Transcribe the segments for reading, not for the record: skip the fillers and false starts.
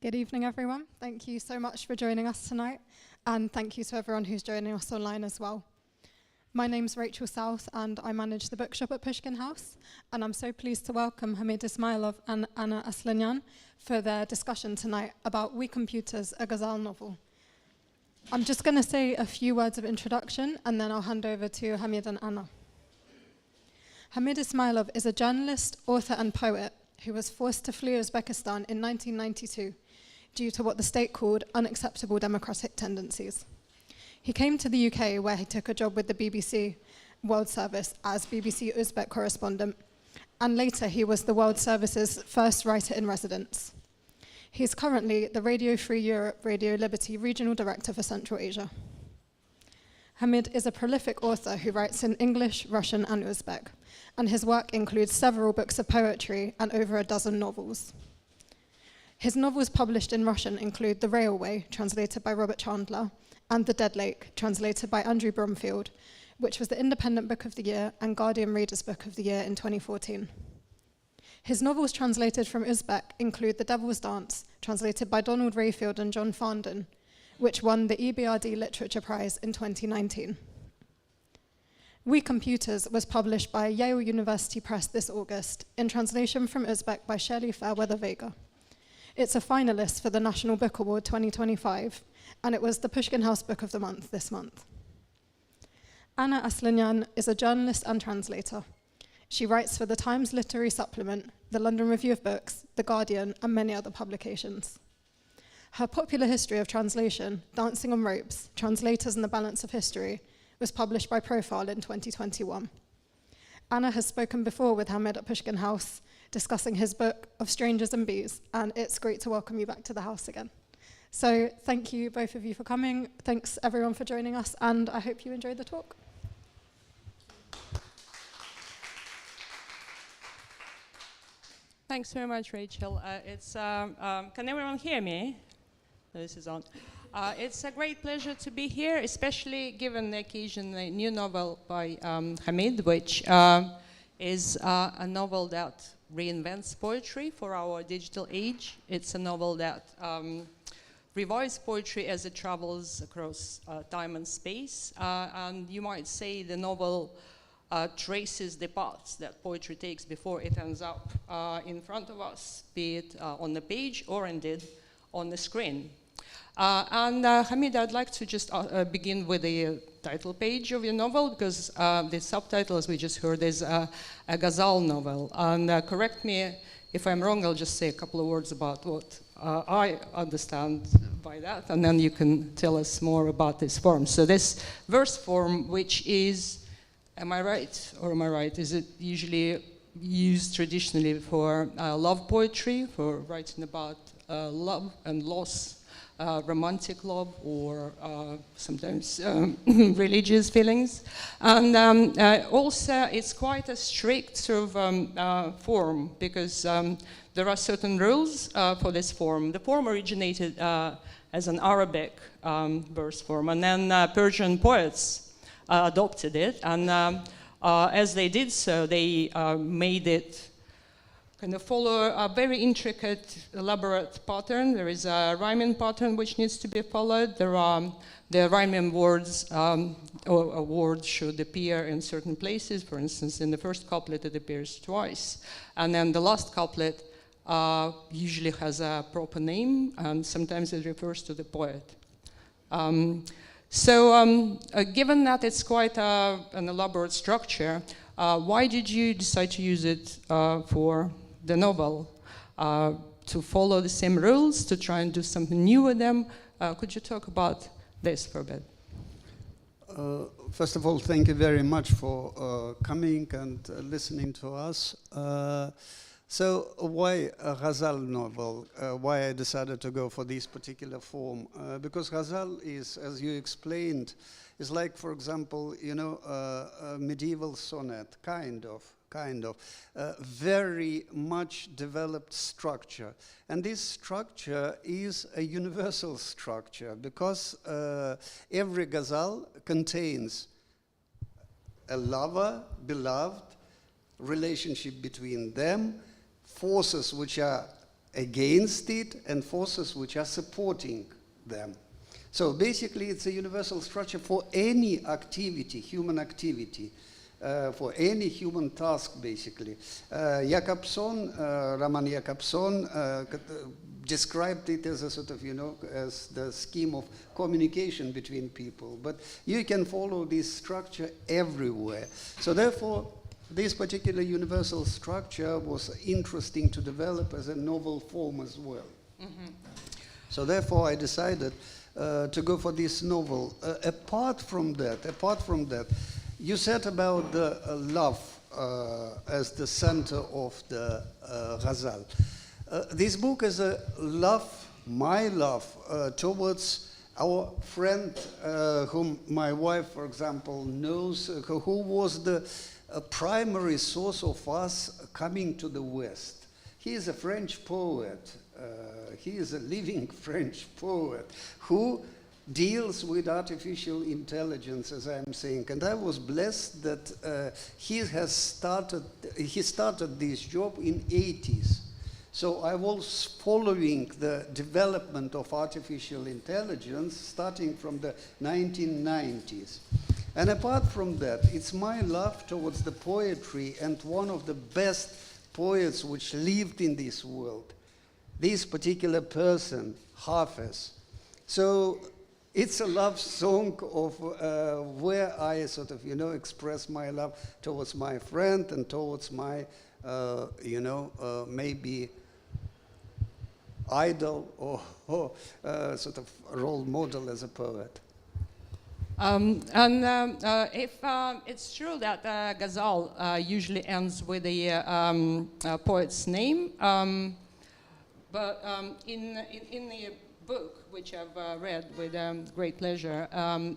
Good evening, everyone. Thank you so much for joining us tonight, and thank you to everyone who's joining us online as well. My name's Rachel South, and I manage the bookshop at Pushkin House, and I'm so pleased to welcome Hamid Ismailov and Anna Aslanyan for their discussion tonight about We Computers, a Ghazal Novel. I'm just going to say a few words of introduction, and then I'll hand over to Hamid and Anna. Hamid Ismailov is a journalist, author, and poet who was forced to flee Uzbekistan in 1992 due to what the state called unacceptable democratic tendencies. He came to the UK, where he took a job with the BBC World Service as BBC Uzbek correspondent, and later he was the World Service's first writer-in-residence. He is currently the Radio Free Europe, Radio Liberty Regional Director for Central Asia. Hamid is a prolific author who writes in English, Russian, and Uzbek, and his work includes several books of poetry and over a dozen novels. His novels published in Russian include The Railway, translated by Robert Chandler, and The Dead Lake, translated by Andrew Bromfield, which was the Independent Book of the Year and Guardian Reader's Book of the Year in 2014. His novels translated from Uzbek include The Devil's Dance, translated by Donald Rayfield and John Farndon, which won the EBRD Literature Prize in 2019. We Computers was published by Yale University Press this August, in translation from Uzbek by Shelley Fairweather-Vega. It's a finalist for the National Book Award 2025, and it was the Pushkin House Book of the Month this month. Anna Aslanyan is a journalist and translator. She writes for the Times Literary Supplement, the London Review of Books, The Guardian, and many other publications. Her popular history of translation, Dancing on Ropes, Translators and the Balance of History, was published by Profile in 2021. Anna has spoken before with Hamid at Pushkin House, discussing his book Of Strangers and Bees, and it's great to welcome you back to the house again. So thank you, both of you, for coming. Thanks, everyone, for joining us, and I hope you enjoyed the talk. Thanks very much, Rachel. Can everyone hear me? This is on. It's a great pleasure to be here, especially given the occasion, the new novel by Hamid, which is a novel that reinvents poetry for our digital age. It's a novel that revives poetry as it travels across time and space. And you might say the novel traces the paths that poetry takes before it ends up in front of us, be it on the page or indeed on the screen. Hamid, I'd like to just begin with the title page of your novel, because the subtitle, as we just heard, is a Ghazal novel. And correct me if I'm wrong, I'll just say a couple of words about what I understand by that, and then you can tell us more about this form. So this verse form, which is, am I right, or am I right? Is it usually used traditionally for love poetry, for writing about love and loss, romantic love, or sometimes religious feelings? And also, it's quite a strict sort of form, because there are certain rules for this form. The form originated as an Arabic verse form, and then Persian poets adopted it, and as they did so, they made it kind of follow a very intricate, elaborate pattern. There is a rhyming pattern which needs to be followed. The rhyming words or words should appear in certain places. For instance, in the first couplet, it appears twice, and then the last couplet usually has a proper name, and sometimes it refers to the poet. Given that it's quite an elaborate structure, why did you decide to use it for the novel? To follow the same rules, to try and do something new with them? Could you talk about this for a bit? First of all, thank you very much for coming and listening to us. So why a Ghazal novel? Why I decided to go for this particular form? Because Ghazal is, as you explained, is like, for example, you know, a medieval sonnet, kind of, very much developed structure. And this structure is a universal structure, because every Ghazal contains a lover, beloved, relationship between them, forces which are against it and forces which are supporting them. So basically it's a universal structure for any activity, human activity, for any human task basically. Roman Jakobson described it as a sort of, as the scheme of communication between people. But you can follow this structure everywhere. So therefore, this particular universal structure was interesting to develop as a novel form as well. Mm-hmm. So therefore, I decided to go for this novel. Apart from that, you said about the love as the center of the Ghazal. This book is a love, my love, towards our friend whom my wife, for example, knows, who was the primary source of us coming to the West. He is a French poet. He is a living French poet who deals with artificial intelligence, as I'm saying. And I was blessed that he started this job in 80s. So I was following the development of artificial intelligence starting from the 1990s. And apart from that, it's my love towards the poetry and one of the best poets which lived in this world, this particular person, Hafiz. So it's a love song of where I sort of, express my love towards my friend and towards my, maybe idol or sort of role model as a poet. If it's true that Ghazal usually ends with a poet's name, but in the book, which I've read with great pleasure,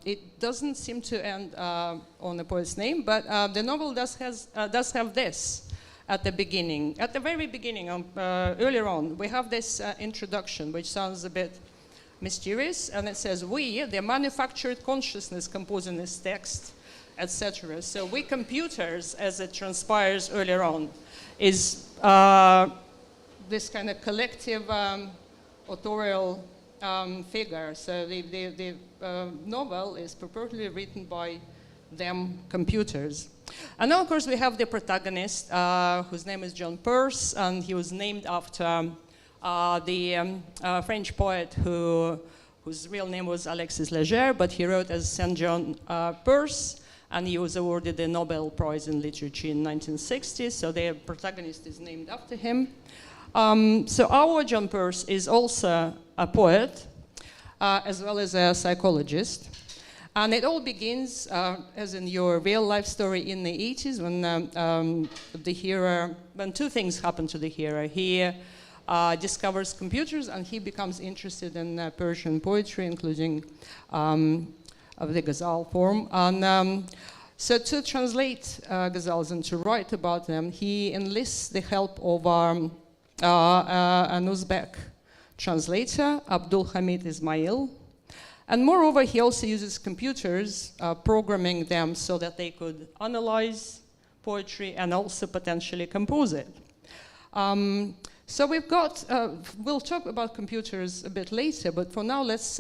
it doesn't seem to end on a poet's name, but the novel does have this at the beginning. At the very beginning, earlier on, we have this introduction, which sounds a bit mysterious, and it says, we, the manufactured consciousness composing this text, etc. So we computers, as it transpires earlier on, is this kind of collective authorial figure. So the novel is purportedly written by them computers. And now, of course, we have the protagonist, whose name is Jon Perse, and he was named after the French poet whose real name was Alexis Leger, but he wrote as Saint Jon Perse, and he was awarded the Nobel Prize in Literature in 1960, so the protagonist is named after him. So our Jon Perse is also a poet, as well as a psychologist. And it all begins, as in your real-life story, in the 80s, when the hero, when two things happen to the hero. He discovers computers, and he becomes interested in Persian poetry, including of the Ghazal form. And so to translate Ghazals and to write about them, he enlists the help of an Uzbek translator, Abdulhamid Ismail. And moreover, he also uses computers, programming them so that they could analyze poetry and also potentially compose it. So we've got, we'll talk about computers a bit later, but for now let's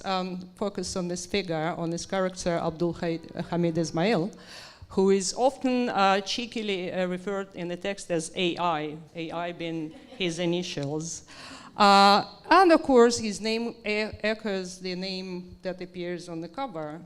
focus on this figure, on this character, Abdulhamid Ismail, who is often cheekily referred in the text as AI, AI being his initials. And of course, his name echoes the name that appears on the cover,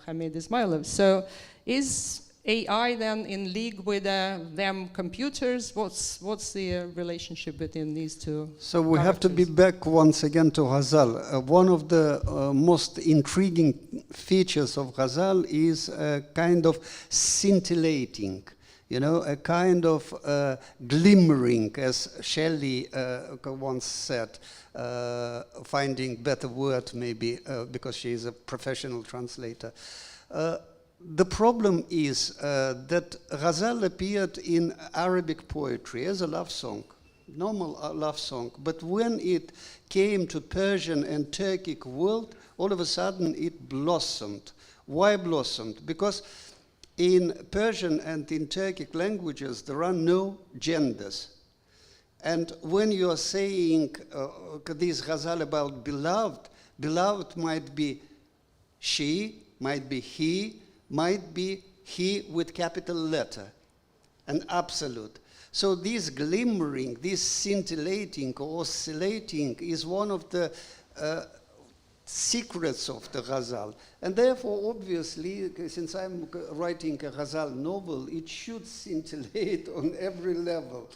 Hamid Ismailov. So is AI then in league with them computers? What's the relationship between these two So we have to be back once again to Ghazal. One of the most intriguing features of Ghazal is a kind of scintillating, a kind of glimmering, as Shelley once said, finding better word maybe, because she is a professional translator. The problem is that Ghazal appeared in Arabic poetry as a love song, normal love song, but when it came to Persian and Turkic world, all of a sudden it blossomed. Why blossomed? Because in Persian and in Turkic languages, there are no genders. And when you are saying this ghazal about beloved, beloved might be she, might be he, might be he with capital letter, an absolute. So this glimmering, this scintillating or oscillating is one of the secrets of the ghazal. And therefore, obviously, since I'm writing a ghazal novel, it should scintillate on every level,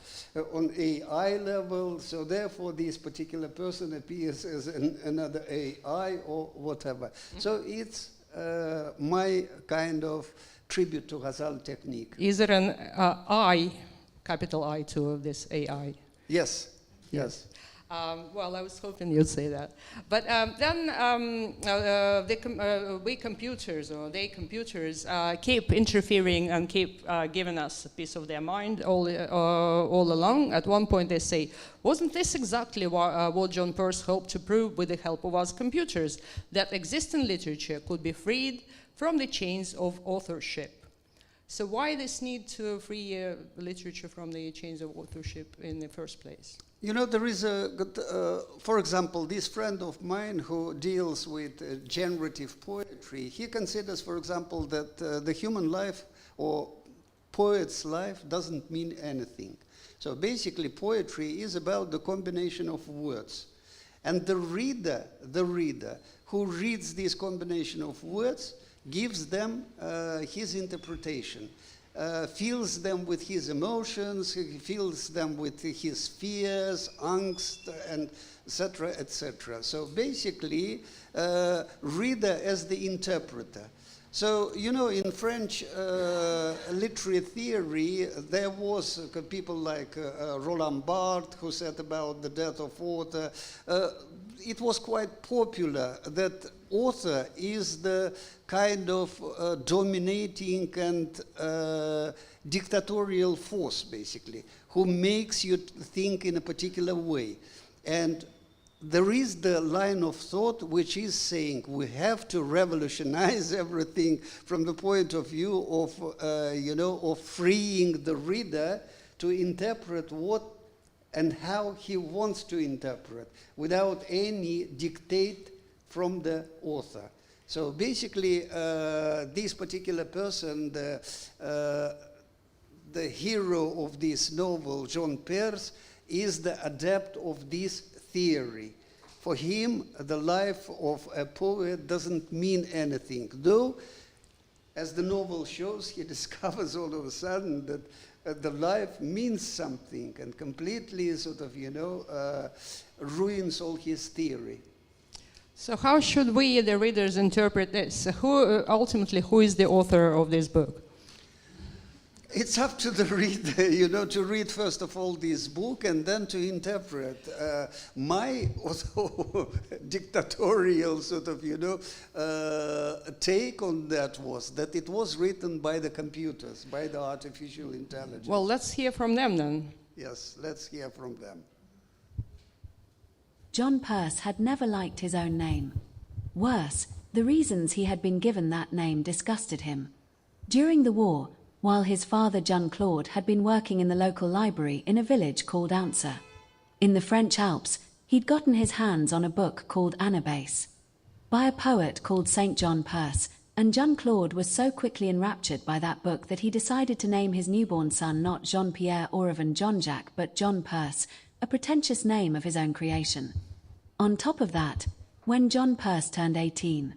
on AI level. So therefore, this particular person appears as another AI or whatever. So it's my kind of tribute to ghazal technique. Is there an I, capital I, to this AI? Yes, yes. Well, I was hoping you'd say that. But then we computers, or they computers, keep interfering and keep giving us a piece of their mind all along. At one point they say, wasn't this exactly what Jon Perse hoped to prove with the help of us computers? That existing literature could be freed from the chains of authorship. So why this need to free literature from the chains of authorship in the first place? You know, there is for example, this friend of mine who deals with generative poetry, he considers, for example, that the human life or poet's life doesn't mean anything. So basically, poetry is about the combination of words. And the reader who reads this combination of words gives them his interpretation. Fills them with his emotions, he fills them with his fears, angst, and etc., etc. So basically, reader as the interpreter. So, you know, in French literary theory, there was people like Roland Barthes, who said about the death of author. It was quite popular that author is the kind of dominating and dictatorial force, basically, who makes you think in a particular way. And there is the line of thought which is saying we have to revolutionize everything from the point of view of, you know, of freeing the reader to interpret what and how he wants to interpret without any dictate from the author. So basically, this particular person, the hero of this novel, Jon Perse, is the adept of this theory. For him, the life of a poet doesn't mean anything, though, as the novel shows, he discovers all of a sudden that the life means something and completely sort of, you know, ruins all his theory. So how should we, the readers, interpret this? Ultimately, who is the author of this book? It's up to the reader, you know, to read first of all this book and then to interpret. My dictatorial sort of, you know, take on that was that it was written by the computers, by the artificial intelligence. Well, let's hear from them then. Yes, let's hear from them. Jon Perse had never liked his own name. Worse, the reasons he had been given that name disgusted him. During the war, while his father Jean-Claude had been working in the local library in a village called Answer, in the French Alps, he'd gotten his hands on a book called Anabase, by a poet called Saint Jon Perse, and Jean-Claude was so quickly enraptured by that book that he decided to name his newborn son not Jean-Pierre Aurivan Jean-Jacques but Jon Perse, a pretentious name of his own creation. On top of that, when Jon Perse turned 18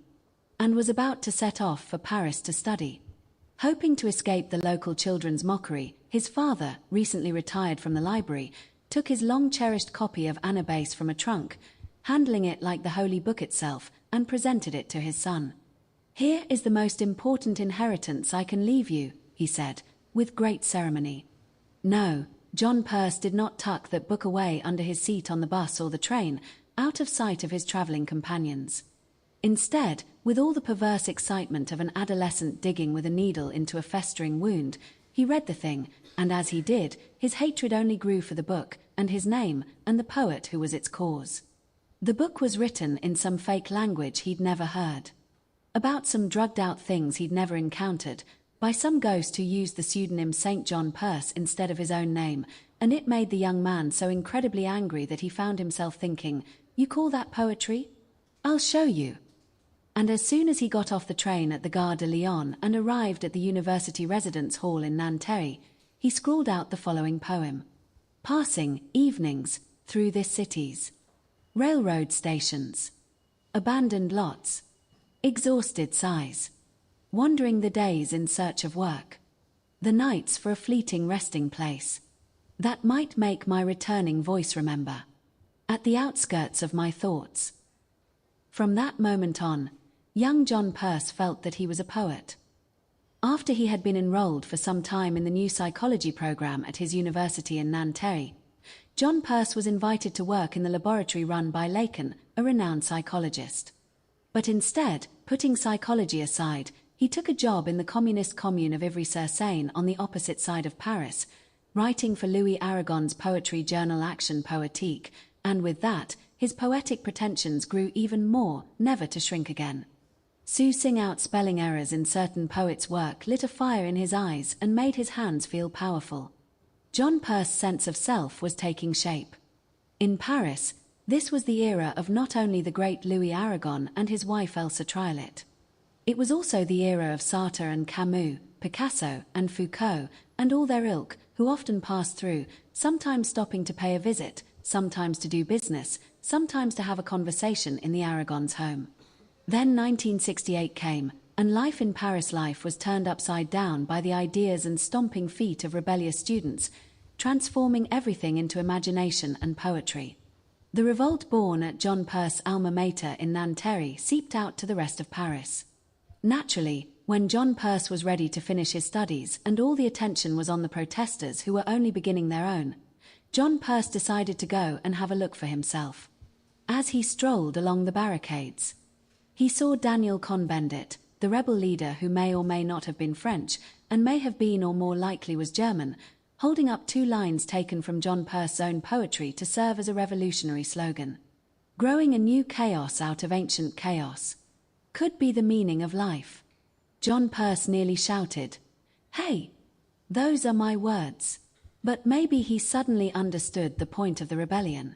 and was about to set off for Paris to study, hoping to escape the local children's mockery, his father, recently retired from the library, took his long-cherished copy of Anabase from a trunk, handling it like the holy book itself, and presented it to his son. "Here is the most important inheritance I can leave you," he said, with great ceremony. No, Jon Perse did not tuck that book away under his seat on the bus or the train, out of sight of his travelling companions. Instead, with all the perverse excitement of an adolescent digging with a needle into a festering wound, he read the thing, and as he did, his hatred only grew for the book, and his name, and the poet who was its cause. The book was written in some fake language he'd never heard, about some drugged-out things he'd never encountered, by some ghost who used the pseudonym St. Jon Perse instead of his own name, and it made the young man so incredibly angry that he found himself thinking, "You call that poetry? I'll show you." And as soon as he got off the train at the Gare de Lyon and arrived at the university residence hall in Nanterre, he scrawled out the following poem. Passing evenings through this cities, railroad stations, abandoned lots, exhausted sighs, wandering the days in search of work, the nights for a fleeting resting place that might make my returning voice remember, at the outskirts of my thoughts. From that moment on, young Jon Perse felt that he was a poet. After he had been enrolled for some time in the new psychology program at his university in Nanterre, Jon Perse was invited to work in the laboratory run by Lacan, a renowned psychologist. But instead, putting psychology aside, he took a job in the communist commune of Ivry-sur-Seine on the opposite side of Paris, writing for Louis Aragon's poetry journal Action Poétique, and with that, his poetic pretensions grew even more, never to shrink again. Sussing out spelling errors in certain poets' work lit a fire in his eyes and made his hands feel powerful. Jon Perse's sense of self was taking shape. In Paris, this was the era of not only the great Louis Aragon and his wife Elsa Triolet. It was also the era of Sartre and Camus, Picasso and Foucault, and all their ilk, who often passed through, sometimes stopping to pay a visit, sometimes to do business, sometimes to have a conversation in the Aragon's home. Then 1968 came, and life in Paris life was turned upside down by the ideas and stomping feet of rebellious students, transforming everything into imagination and poetry. The revolt born at Jon Perse's alma mater in Nanterre seeped out to the rest of Paris. Naturally, when Jon Perse was ready to finish his studies and all the attention was on the protesters who were only beginning their own, Jon Perse decided to go and have a look for himself. As he strolled along the barricades, he saw Daniel Cohn-Bendit, the rebel leader who may or may not have been French, and may have been or more likely was German, holding up 2 lines taken from Jon Perse's own poetry to serve as a revolutionary slogan. Growing a new chaos out of ancient chaos could be the meaning of life. Jon Perse nearly shouted, "Hey, those are my words." But maybe he suddenly understood the point of the rebellion,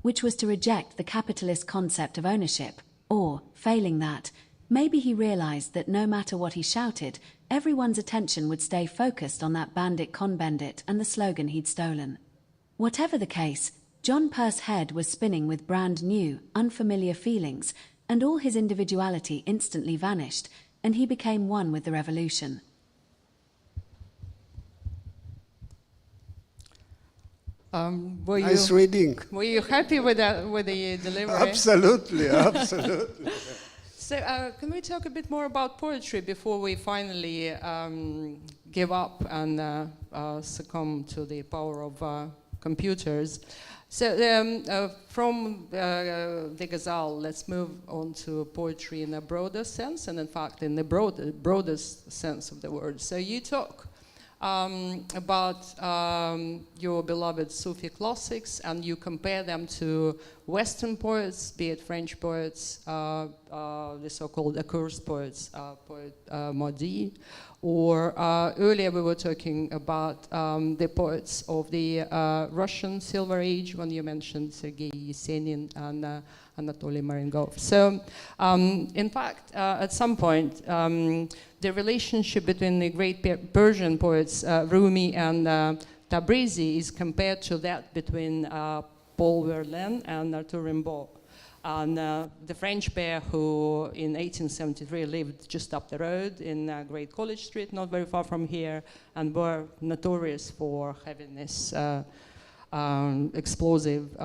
which was to reject the capitalist concept of ownership, or, failing that, maybe he realized that no matter what he shouted, everyone's attention would stay focused on that bandit Cohn-Bendit and the slogan he'd stolen. Whatever the case, Jon Perse's head was spinning with brand new, unfamiliar feelings, and all his individuality instantly vanished, and he became one with the revolution. Nice reading. Were you happy with the delivery? Absolutely, absolutely. So can we talk a bit more about poetry before we finally give up and succumb to the power of computers? So from the Ghazal, let's move on to poetry in a broader sense, and in fact in the broadest sense of the word. So you talk about your beloved Sufi classics, and you compare them to Western poets, be it French poets, the so-called accursed poets, poet Maudit, or earlier we were talking about the poets of the Russian Silver Age, when you mentioned Sergei Yesenin and Anatoly Marengov. So, in fact, at some point, the relationship between the great Persian poets Rumi and Tabrizi is compared to that between Paul Verlaine and Arthur Rimbaud. And the French pair who in 1873 lived just up the road in Great College Street, not very far from here, and were notorious for having this explosive,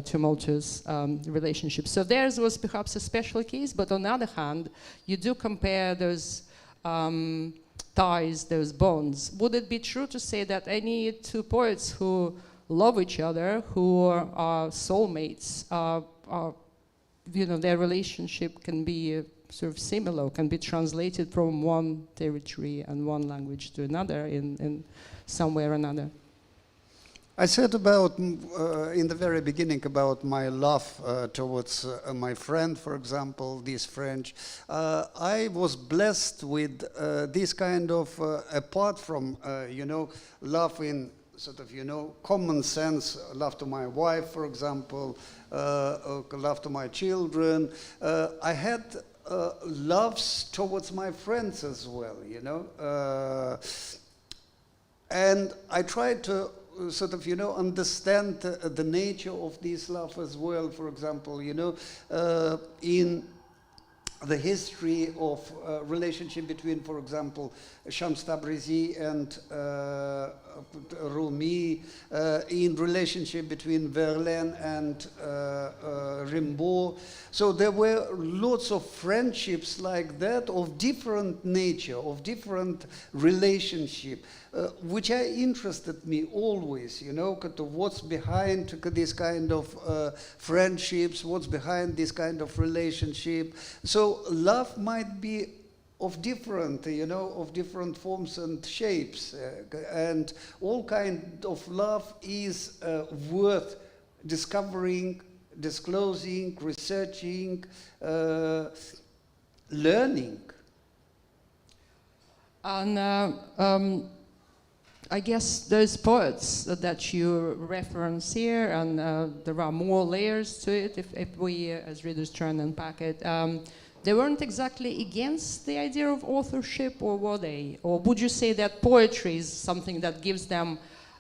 tumultuous relationship. So theirs was perhaps a special case, but on the other hand, you do compare those ties, those bonds. Would it be true to say that any 2 poets who love each other, who are soulmates, their relationship can be sort of similar, can be translated from one territory and one language to another in some way or another? I said about, in the very beginning, about my love towards my friend, for example, this French. I was blessed with this kind of, apart from, you know, love in sort of, you know, common sense, love to my wife, for example, love to my children. I had loves towards my friends as well, you know. And I tried to sort of, you know, understand the nature of this love as well. For example, you know, in the history of relationship between, for example, Shams Tabrizi and Rumi, in relationship between Verlaine and Rimbaud. So there were lots of friendships like that, of different nature, of different relationship, which interested me always, you know, what's behind this kind of friendships, what's behind this kind of relationship. So love might be of different, you know, of different forms and shapes, and all kind of love is worth discovering, disclosing, researching, learning. And I guess those poets that you reference here, and there are more layers to it if we as readers try and unpack it, they weren't exactly against the idea of authorship, or were they? Or would you say that poetry is something that gives them,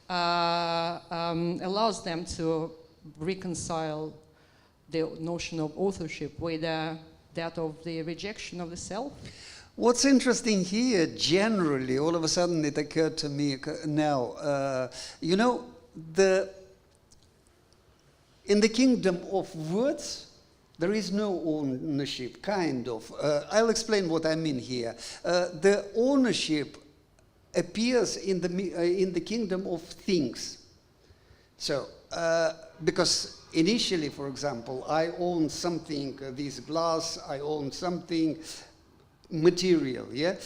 allows them to reconcile the notion of authorship with that of the rejection of the self? What's interesting here, generally, all of a sudden it occurred to me now, you know, in the kingdom of words, there is no ownership, kind of. I'll explain what I mean here. The ownership appears in the kingdom of things. So, because initially, for example, I own something, this glass, I own something material, yeah?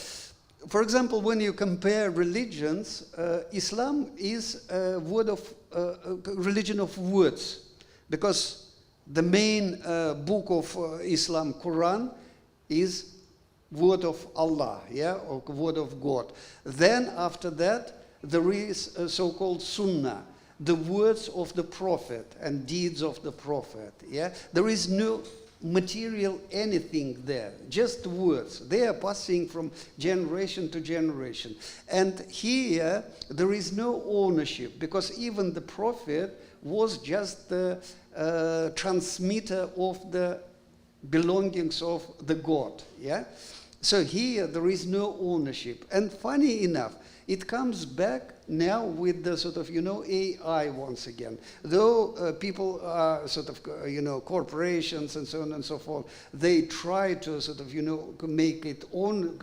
For example, when you compare religions, Islam is a religion of words, because the main book of Islam, Quran, is word of Allah, yeah, or word of God. Then after that, there is a so-called Sunnah, the words of the Prophet and deeds of the Prophet, yeah. There is no material anything there, just words. They are passing from generation to generation. And here, there is no ownership, because even the Prophet was just the transmitter of the belongings of the God, yeah? So here there is no ownership. And funny enough, it comes back now with the sort of, you know, AI once again. Though people are sort of, you know, corporations and so on and so forth, they try to sort of, you know, make it own,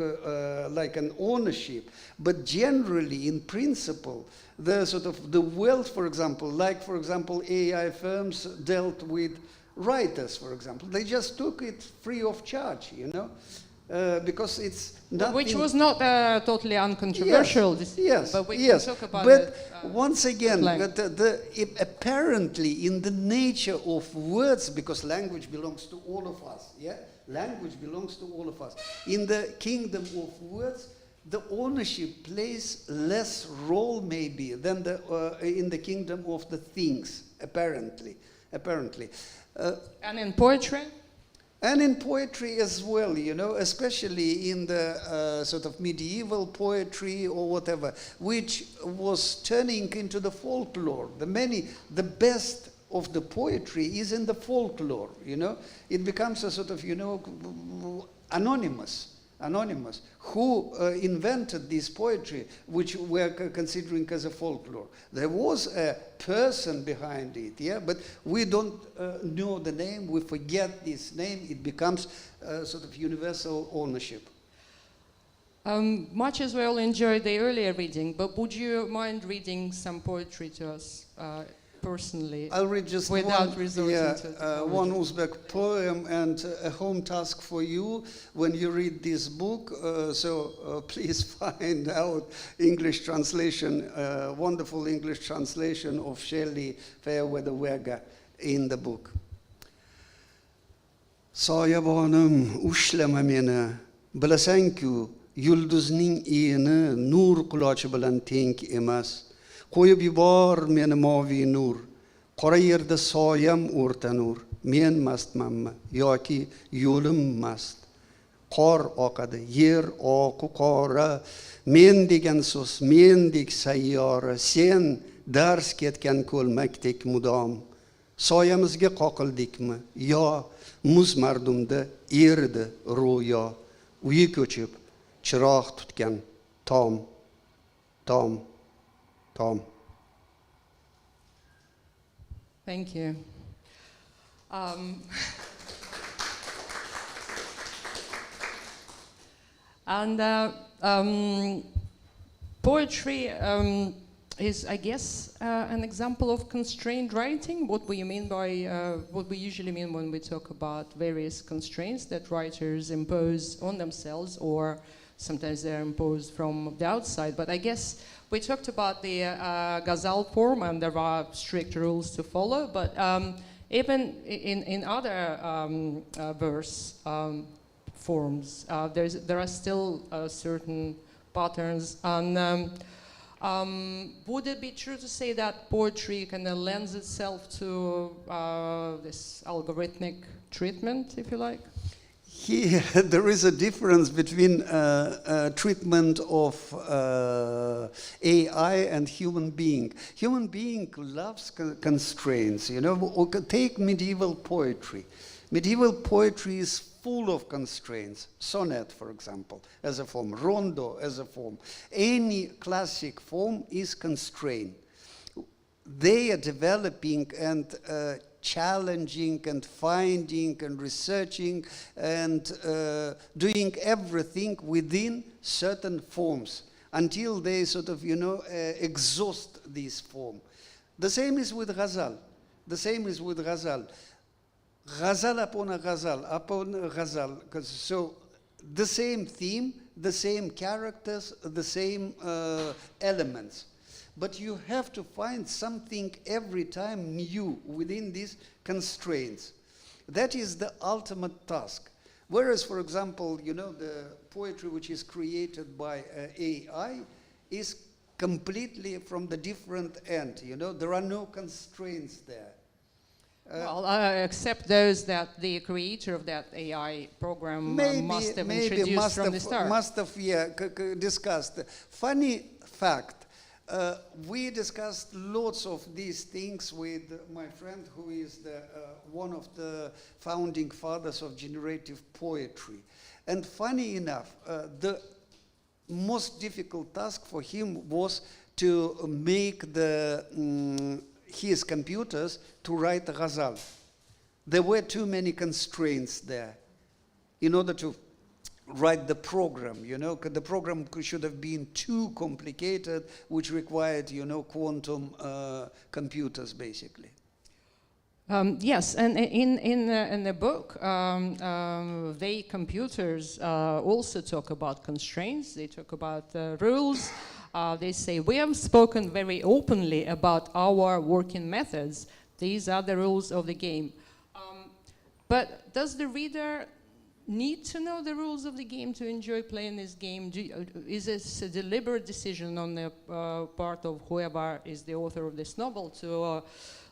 like an ownership. But generally, in principle, the sort of the wealth, for example, like, for example, AI firms dealt with writers, for example. They just took it free of charge, you know, because it's nothing. Which was not totally uncontroversial. Yes, but we can talk about but it. Once again, apparently in the nature of words, because language belongs to all of us, yeah? Language belongs to all of us. In the kingdom of words, the ownership plays less role maybe than in the kingdom of the things, apparently. And in poetry? And in poetry as well, you know, especially in the sort of medieval poetry or whatever, which was turning into the folklore. The best of the poetry is in the folklore, you know. It becomes a sort of, you know, anonymous. Who invented this poetry, which we're considering as a folklore? There was a person behind it, yeah, but we don't know the name, we forget this name, it becomes sort of universal ownership. Much as well enjoyed the earlier reading, but would you mind reading some poetry to us? personally, I'll read just without resorting to one Uzbek poem and a home task for you when you read this book. Please find out English translation, wonderful English translation of Shelley Fairweather-Vega in the book. Soyabonim ushlama meni, bilasan-ku, yulduzning iyini nur qulochi bilan teng emas. Qo'yib yubor meni moviy nur, qora yerda soyam o'rta nur. Men mastmanmi yoki yo'lim mast? Qor oqadi, yer oqu qora, men degan so'z, mendek sayyora, sen dars ketgan ko'lmakdek mudom. Soyamizga qoqildikmi yo muz mardumda eridi ro'yo, uyi ko'chib chiroq tutgan tom. Thank you. Poetry is, I guess, an example of constrained writing. What we usually mean when we talk about various constraints that writers impose on themselves, or sometimes they're imposed from the outside. But I guess we talked about the Ghazal form, and there are strict rules to follow. But even in other verse forms, there are still certain patterns. And would it be true to say that poetry kind of lends itself to this algorithmic treatment, if you like? Here, there is a difference between treatment of AI and human being. Human being loves constraints. You know, take medieval poetry. Medieval poetry is full of constraints. Sonnet, for example, as a form. Rondo as a form. Any classic form is constrained. They are developing and challenging and finding and researching and doing everything within certain forms until they sort of, exhaust this form. The same is with Ghazal. Ghazal upon Ghazal. So the same theme, the same characters, the same elements. But you have to find something every time new within these constraints. That is the ultimate task. Whereas, for example, the poetry which is created by AI is completely from the different end. There are no constraints there. Except those that the creator of that AI program must have introduced from the start. Must have discussed. Funny fact. We discussed lots of these things with my friend who is one of the founding fathers of generative poetry. And funny enough, the most difficult task for him was to make his computers to write Ghazal. There were too many constraints there in order to write the program. The program should have been too complicated, which required, quantum computers, basically. Yes, and in the book, they computers also talk about constraints. They talk about rules. They say, we have spoken very openly about our working methods. These are the rules of the game. But does the reader need to know the rules of the game to enjoy playing this game? Is this a deliberate decision on the part of whoever is the author of this novel to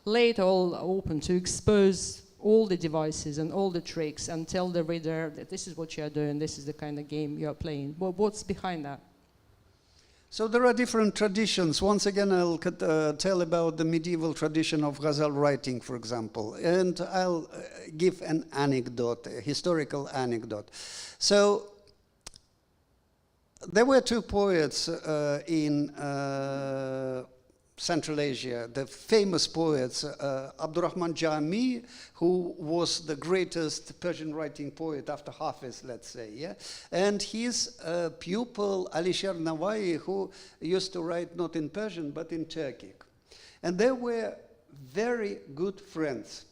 lay it all open, to expose all the devices and all the tricks and tell the reader that this is what you are doing, this is the kind of game you are playing? Well, what's behind that? So there are different traditions. Once again, I'll tell about the medieval tradition of Ghazal writing, for example. And I'll give an anecdote, a historical anecdote. So there were two poets in Central Asia, the famous poets, Abdulhamid Ismail, who was the greatest Persian writing poet after Hafiz, let's say, yeah? And his pupil, Alisher Navai, who used to write not in Persian, but in Turkic. And they were very good friends.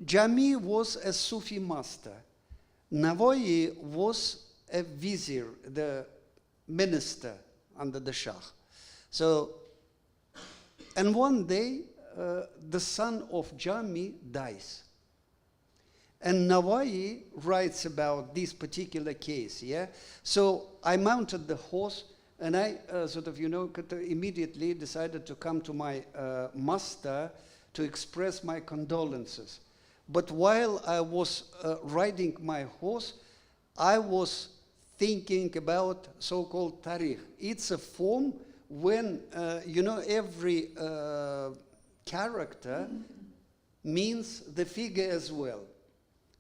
Jami was a Sufi master. Navoyi was a vizier, the minister under the Shah. So, and one day, the son of Jami dies. And Navoyi writes about this particular case, yeah? So I mounted the horse, and I immediately decided to come to my master to express my condolences. But while I was riding my horse, I was thinking about so-called tarikh. It's a form when, every character means the figure as well.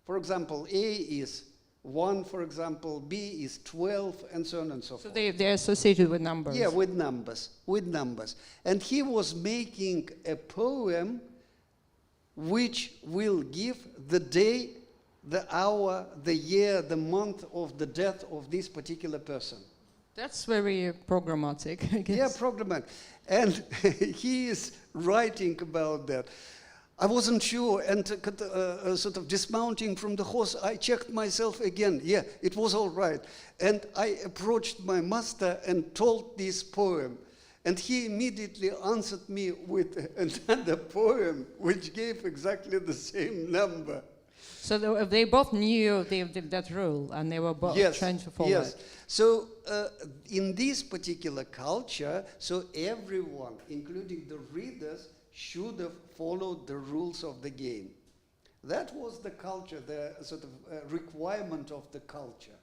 For example, A is 1, for example, B is 12, and so on and so forth. So they're associated with numbers. Yeah, with numbers. And he was making a poem which will give the day, the hour, the year, the month of the death of this particular person. That's very programmatic, I guess. Yeah, programmatic. And he is writing about that. I wasn't sure, and sort of dismounting from the horse, I checked myself again. Yeah, it was all right. And I approached my master and told this poem. And he immediately answered me with another poem, which gave exactly the same number. So they both knew that rule, and they were both trying to follow it. So in this particular culture, so everyone, including the readers, should have followed the rules of the game. That was the culture, the sort of requirement of the culture.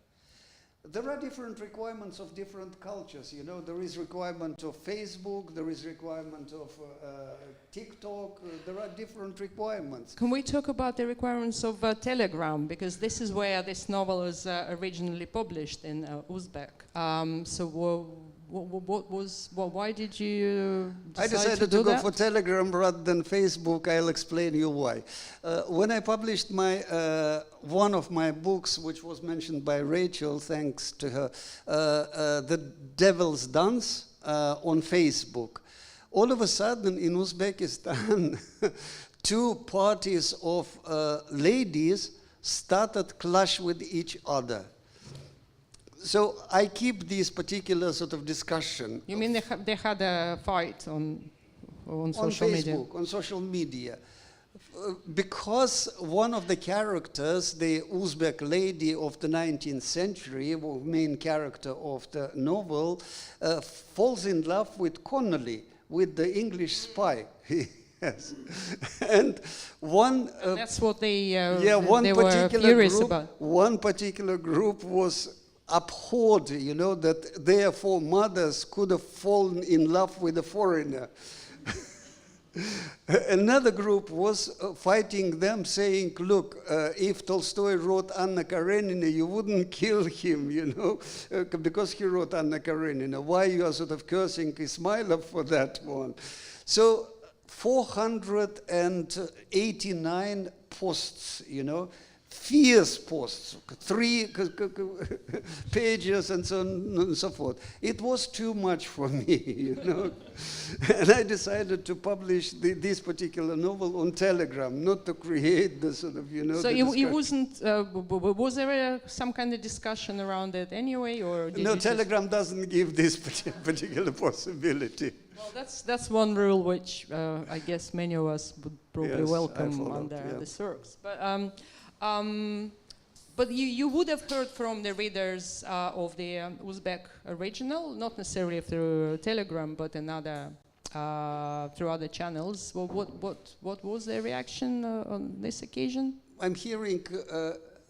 There are different requirements of different cultures. There is requirement of Facebook, there is requirement of TikTok, there are different requirements. Can we talk about the requirements of Telegram? Because this is where this novel was originally published in Uzbek. Why did you decide I decided to go for Telegram rather than Facebook. I'll explain you why. When I published one of my books, which was mentioned by Rachel, thanks to her, The Devil's Dance, on Facebook, all of a sudden in Uzbekistan, two parties of ladies started clash with each other. So I keep this particular sort of discussion. You mean they had a fight on social media? On Facebook, on social media. Because one of the characters, the Uzbek lady of the 19th century, main character of the novel, falls in love with Connolly, with the English spy. Yes. And one... that's what they were furious about. One particular group was abhorred, that their foremothers could have fallen in love with a foreigner. Another group was fighting them, saying, look, if Tolstoy wrote Anna Karenina, you wouldn't kill him, because he wrote Anna Karenina. Why you are sort of cursing Ismailov for that one? So 489 posts, fierce posts, 3 pages and so on and so forth. It was too much for me, And I decided to publish this particular novel on Telegram, not to create the sort of, So it wasn't, was there some kind of discussion around it anyway, or did No, Telegram doesn't give this particular possibility. Well, that's one rule which I guess many of us would probably welcome under the circs. But you would have heard from the readers of the Uzbek original, not necessarily through Telegram, but through other channels. Well, what was their reaction on this occasion? I'm hearing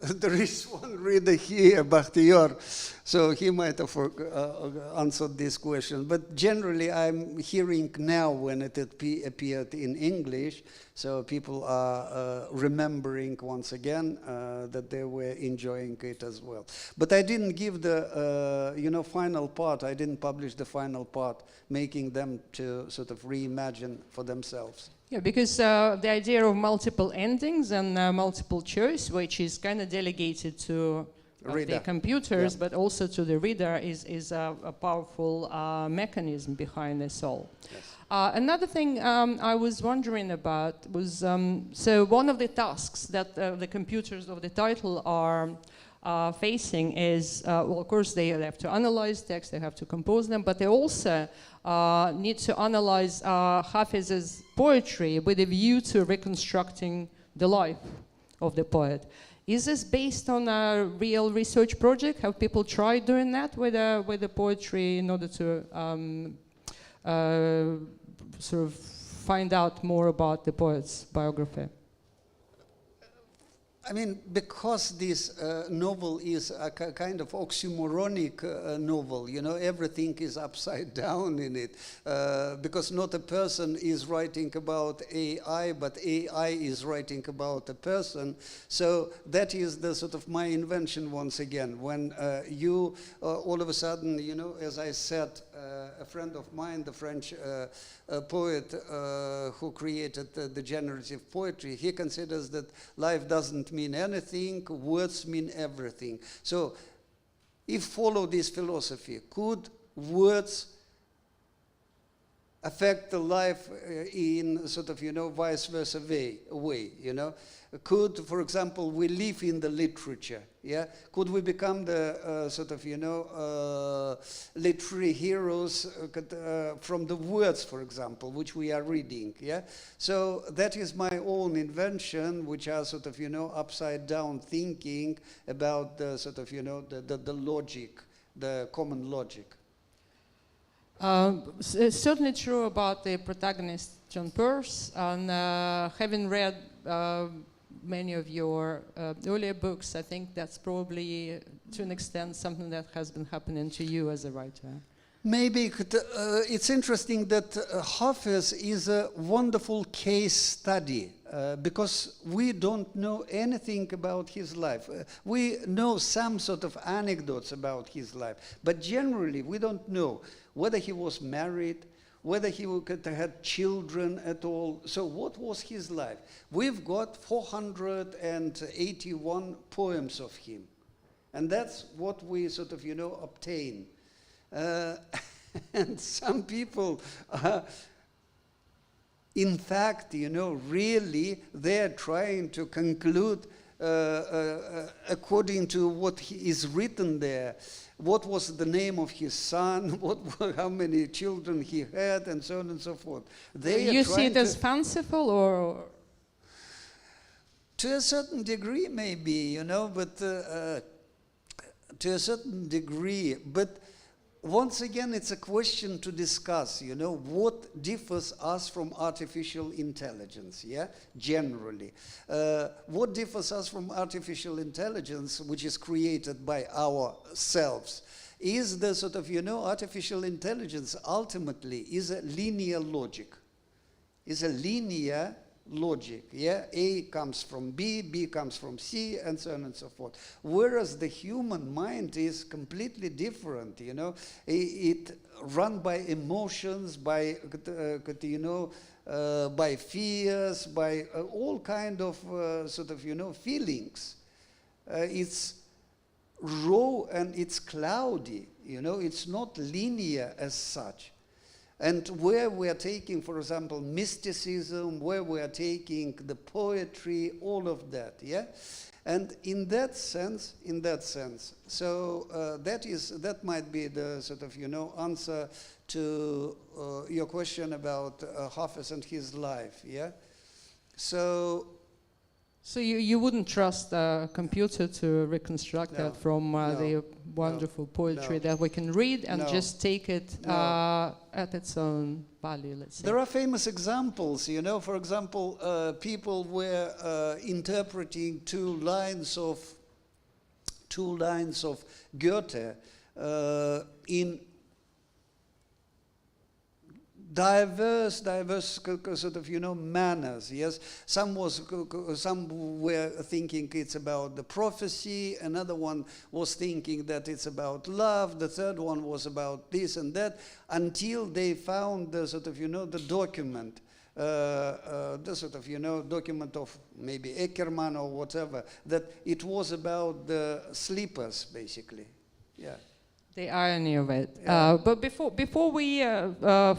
there is one reader here, Bakhtiyar, so he might have answered this question. But generally, I'm hearing now when it appeared in English, so people are remembering once again that they were enjoying it as well. But I didn't give the final part. I didn't publish the final part, making them to sort of reimagine for themselves. Yeah, because the idea of multiple endings and multiple choice, which is kind of delegated to the computers, but also to the reader, is a powerful mechanism behind this all. Yes. Another thing I was wondering about was, so one of the tasks that the computers of the title are facing is, well, of course, they have to analyze text, they have to compose them, but they also need to analyze Hafiz's poetry with a view to reconstructing the life of the poet. Is this based on a real research project? Have people tried doing that with the poetry in order to sort of find out more about the poet's biography? I mean, because this novel is a kind of oxymoronic novel, you know, everything is upside down in it, because not a person is writing about AI, but AI is writing about a person. So that is the sort of my invention once again. When you all of a sudden, you know, as I said, a friend of mine, the French poet who created the generative poetry, he considers that life doesn't mean anything, words mean everything. So if follow this philosophy, could words affect the life in sort of, you know, vice versa way, you know? Could, for example, we live in the literature, yeah? Could we become the sort of, you know, literary heroes from the words, for example, which we are reading, yeah? So that is my own invention, which are sort of, you know, upside down thinking about the sort of, you know, the logic, the common logic. It's certainly true about the protagonist, Jon Perse, and having read many of your earlier books, I think that's probably, to an extent, something that has been happening to you as a writer. Maybe it's interesting that Hafiz is a wonderful case study because we don't know anything about his life. We know some sort of anecdotes about his life, but generally we don't know whether he was married, whether he had children at all. So what was his life? We've got 481 poems of him. And that's what we sort of, you know, obtain. And some people, in fact, you know, really, they're trying to conclude according to what is written there. What was the name of his son, how many children he had, and so on and so forth. You see it as fanciful, or? To a certain degree, maybe, you know, but to a certain degree. But once again, it's a question to discuss, you know, what differs us from artificial intelligence, yeah, generally. What differs us from artificial intelligence, which is created by ourselves, is the sort of, you know, artificial intelligence ultimately is a linear logic, logic, yeah? A comes from B, B comes from C, and so on and so forth. Whereas the human mind is completely different, you know? It run by emotions, by, you know, by fears, by all kind of sort of, you know, feelings. It's raw and it's cloudy, you know? It's not linear as such. And where we are taking, for example, mysticism, where we are taking the poetry, all of that, yeah? And in that sense, so that might be the sort of, you know, answer to your question about Hafiz and his life, yeah? So you wouldn't trust a computer to reconstruct that from the wonderful poetry that we can read and just take it at its own value, let's say. There are famous examples, you know. For example, people were interpreting two lines of Goethe in diverse sort of, you know, manners, yes. Some were thinking it's about the prophecy, another one was thinking that it's about love, the third one was about this and that, until they found the sort of, you know, the document, the sort of, you know, document of maybe Eckermann or whatever, that it was about the sleepers, basically, yeah. The irony of it. Yeah. But before we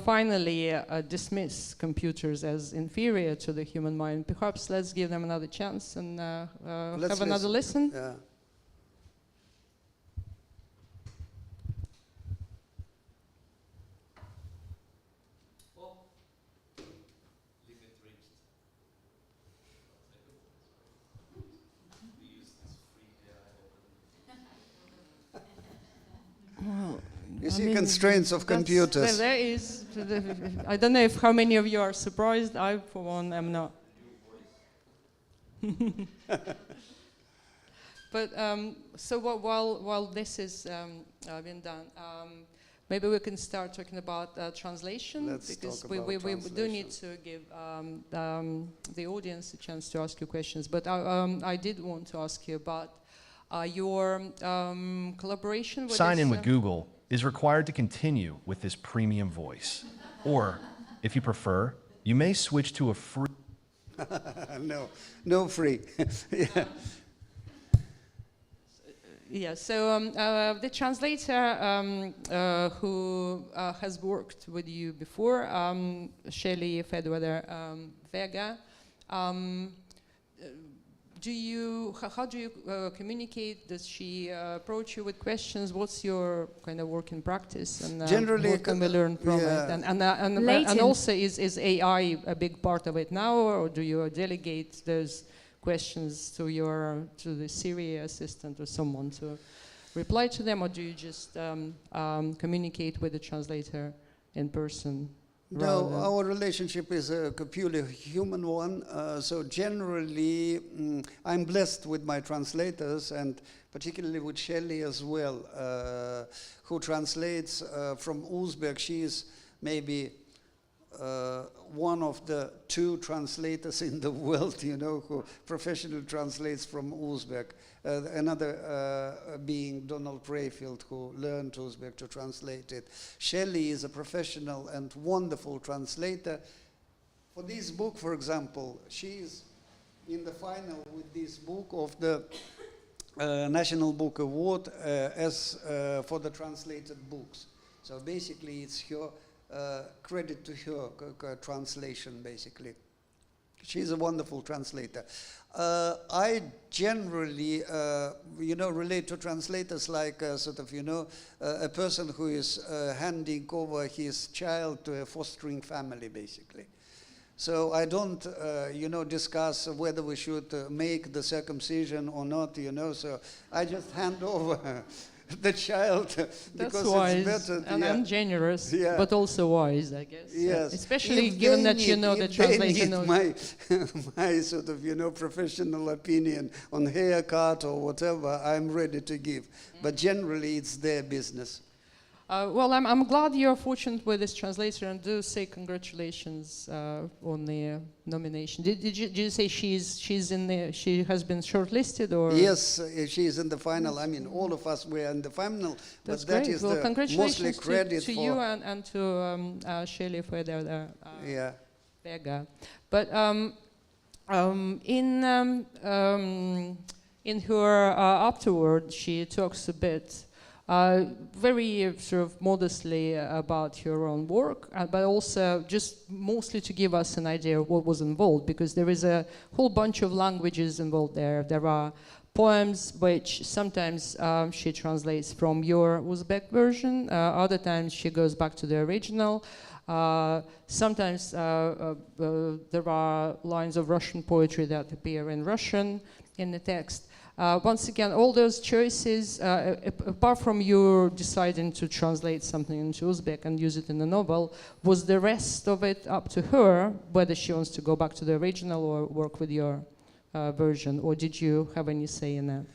finally dismiss computers as inferior to the human mind, perhaps let's give them another chance and have another listen. Yeah. Well, You see constraints of computers. There is. I don't know if how many of you are surprised. I, for one, am not. But so while this is been done, maybe we can start talking about translation. Let's because talk we about do need to give the audience a chance to ask you questions. But I did want to ask you about your collaboration with Sign this, in with Google is required to continue with this premium voice. Or, if you prefer, you may switch to a free... No free. Yeah. Yeah, so the translator who has worked with you before, Shelley Fairweather-Vega, how do you communicate? Does she approach you with questions? What's your kind of working practice? And Generally, what can we learn from yeah. it? And also, is AI a big part of it now, or do you delegate those questions to the Siri assistant or someone to reply to them, or do you just communicate with the translator in person? No, our relationship is a purely human one. So generally, I'm blessed with my translators, and particularly with Shelley as well, who translates from Uzbek. She is maybe one of the 2 translators in the world, you know, who professionally translates from Uzbek. Another being Donald Brayfield, who learned Uzbek to translate it. Shelley is a professional and wonderful translator. For this book, for example, she is in the final with this book of the National Book Award for the translated books. So basically, it's her credit to her translation, basically. She's a wonderful translator. I generally, relate to translators like a person who is handing over his child to a fostering family, basically. So I don't, discuss whether we should make the circumcision or not, So I just hand over the child because wise it's better. And generous, Yeah. but also wise, I guess. Yes. Especially If given they that you need- know the if they translator need knows. my professional opinion on haircut or whatever, I'm ready to give. But generally, it's their business. Well, I'm glad you're fortunate with this translator, and do say congratulations on the nomination. Did you say she has been shortlisted, or? Yes, she is in the final. I mean, all of us were in the final. That's but that great. is Well, the congratulations mostly credit to for you and to Shelley Fairweather-Vega. yeah. Vega. But in her afterward, she talks a bit, very sort of modestly about her own work, but also just mostly to give us an idea of what was involved, because there is a whole bunch of languages involved there. There are poems which sometimes she translates from your Uzbek version, other times she goes back to the original. Sometimes there are lines of Russian poetry that appear in Russian in the text. Once again, all those choices, apart from you deciding to translate something into Uzbek and use it in the novel, was the rest of it up to her, whether she wants to go back to the original or work with your version, or did you have any say in that?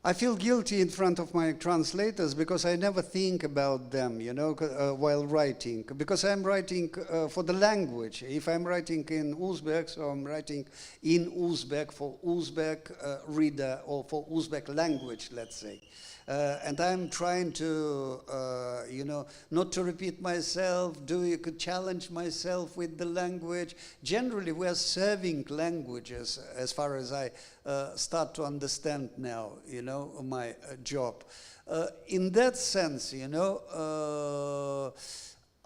I feel guilty in front of my translators because I never think about them, while writing. Because I'm writing for the language. If I'm writing in Uzbek, so I'm writing in Uzbek for Uzbek reader or for Uzbek language, let's say. And I'm trying to, not to repeat myself, challenge myself with the language. Generally, we are serving languages, as far as I start to understand now, you know, my job. In that sense, you know,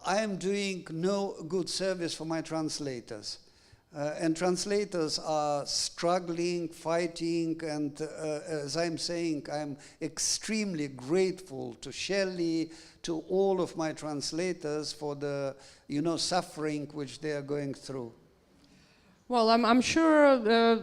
I am doing no good service for my translators. And translators are struggling, fighting, and as I'm saying, I'm extremely grateful to Shelley, to all of my translators for the, you know, suffering which they are going through. Well, I'm sure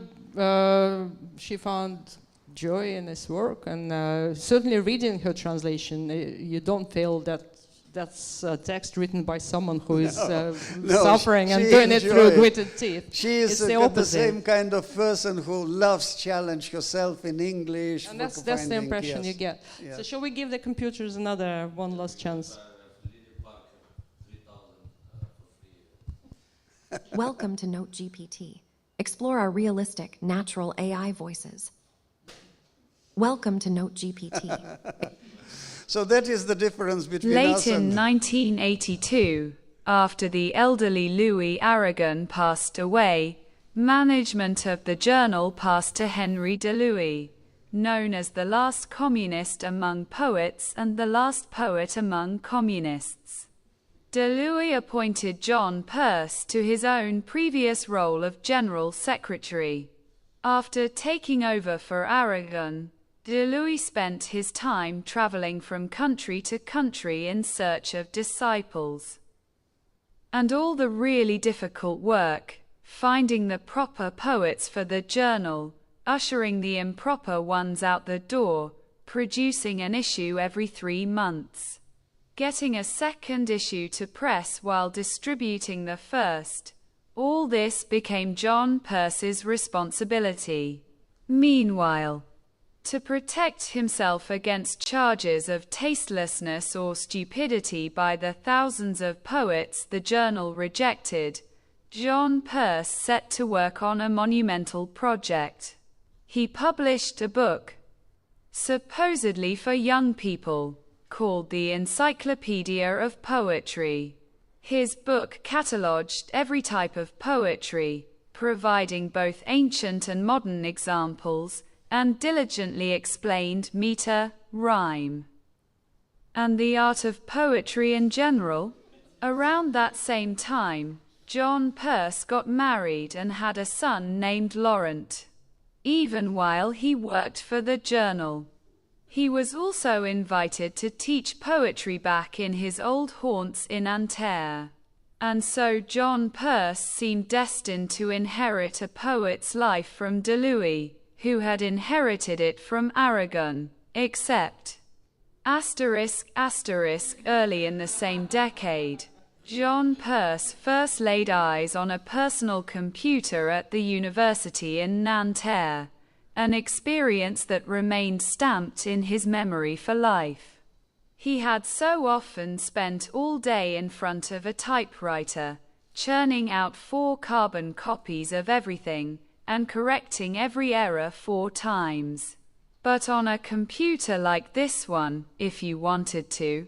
she found joy in this work, and certainly reading her translation, you don't feel that that's a text written by someone who is suffering and doing it through gritted teeth. She is the same kind of person who loves challenge herself in English. And that's the impression you get. Yes. So shall we give the computers another one last chance? Welcome to NoteGPT. Explore our realistic, natural AI voices. Welcome to NoteGPT. So that is the difference between Late us in and 1982, after the elderly Louis Aragon passed away, management of the journal passed to Henry de Louis, known as the last communist among poets and the last poet among communists. De Louis appointed Jon Perse to his own previous role of General Secretary. After taking over for Aragon, De Louis spent his time traveling from country to country in search of disciples. And all the really difficult work, finding the proper poets for the journal, ushering the improper ones out the door, producing an issue every 3 months, getting a second issue to press while distributing the first, all this became Jon Perse's responsibility. Meanwhile, to protect himself against charges of tastelessness or stupidity by the thousands of poets the journal rejected, Jon Perse set to work on a monumental project. He published a book, supposedly for young people, called the Encyclopedia of Poetry. His book catalogued every type of poetry, providing both ancient and modern examples, and diligently explained meter, rhyme, and the art of poetry in general. Around that same time, Jon Perse got married and had a son named Laurent, even while he worked for the journal. He was also invited to teach poetry back in his old haunts in Nanterre. And so Jon Perse seemed destined to inherit a poet's life from de Louis, who had inherited it from Aragon, except early in the same decade, Jon Perse first laid eyes on a personal computer at the university in Nanterre, an experience that remained stamped in his memory for life. He had so often spent all day in front of a typewriter, churning out 4 carbon copies of everything, and correcting every error 4 times. But on a computer like this one, if you wanted to,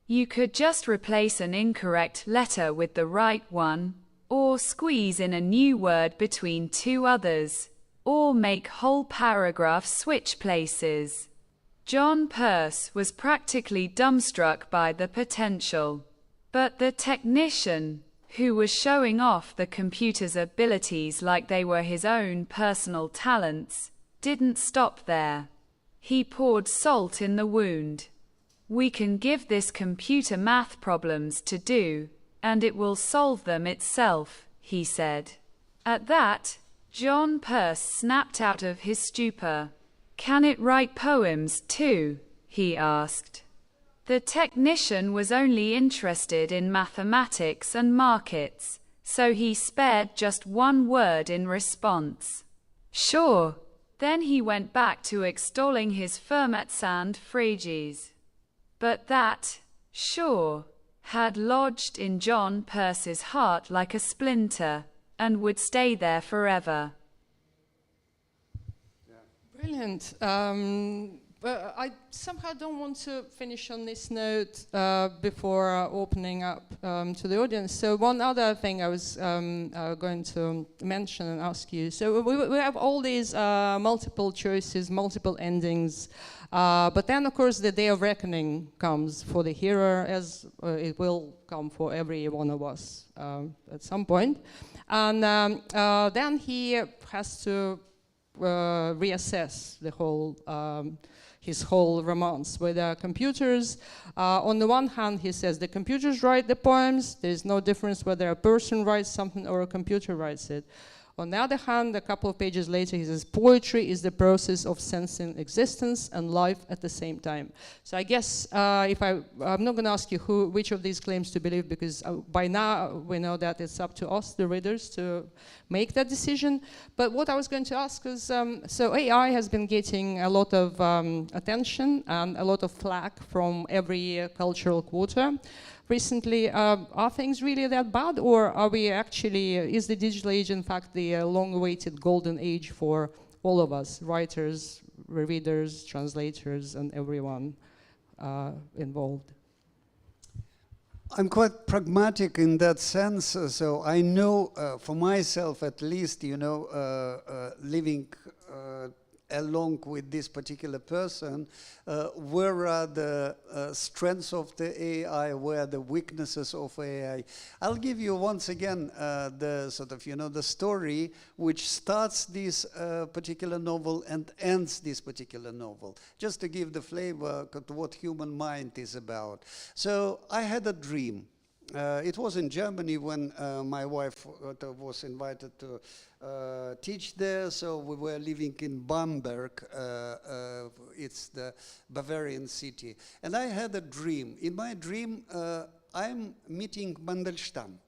you could just replace an incorrect letter with the right one, or squeeze in a new word between 2 others, or make whole paragraphs switch places. Jon Perse was practically dumbstruck by the potential. But the technician, who was showing off the computer's abilities like they were his own personal talents, didn't stop there. He poured salt in the wound. We can give this computer math problems to do, and it will solve them itself, he said. At that, Jon Perse snapped out of his stupor. Can it write poems too? He asked. The technician was only interested in mathematics and markets, so he spared just 1 word in response. Sure. Then he went back to extolling his fermats and phrases. But that, sure, had lodged in Jon Perse's heart like a splinter, and would stay there forever. Brilliant. I somehow don't want to finish on this note before opening up to the audience. So one other thing I was going to mention and ask you. So we have all these multiple choices, multiple endings, but then of course the day of reckoning comes for the hero, as it will come for every one of us at some point. And then he has to reassess the whole his whole romance with computers. On the one hand, he says the computers write the poems. There's no difference whether a person writes something or a computer writes it. On the other hand, a couple of pages later, he says poetry is the process of sensing existence and life at the same time. So I guess I'm not going to ask you which of these claims to believe, because by now we know that it's up to us, the readers, to make that decision. But what I was going to ask is, so AI has been getting a lot of attention and a lot of flack from every cultural quarter recently. Are things really that bad, or are we actually, is the digital age in fact the long-awaited golden age for all of us, writers, readers, translators, and everyone involved? I'm quite pragmatic in that sense, so I know for myself at least, you know, living along with this particular person, where are the strengths of the AI, where are the weaknesses of AI. I'll give you once again the sort of, you know, the story which starts this particular novel and ends this particular novel, just to give the flavor to what human mind is about. So I had a dream. It was in Germany when my wife was invited to teach there, so we were living in Bamberg. It's the Bavarian city. And I had a dream. In my dream, I'm meeting Mandelstam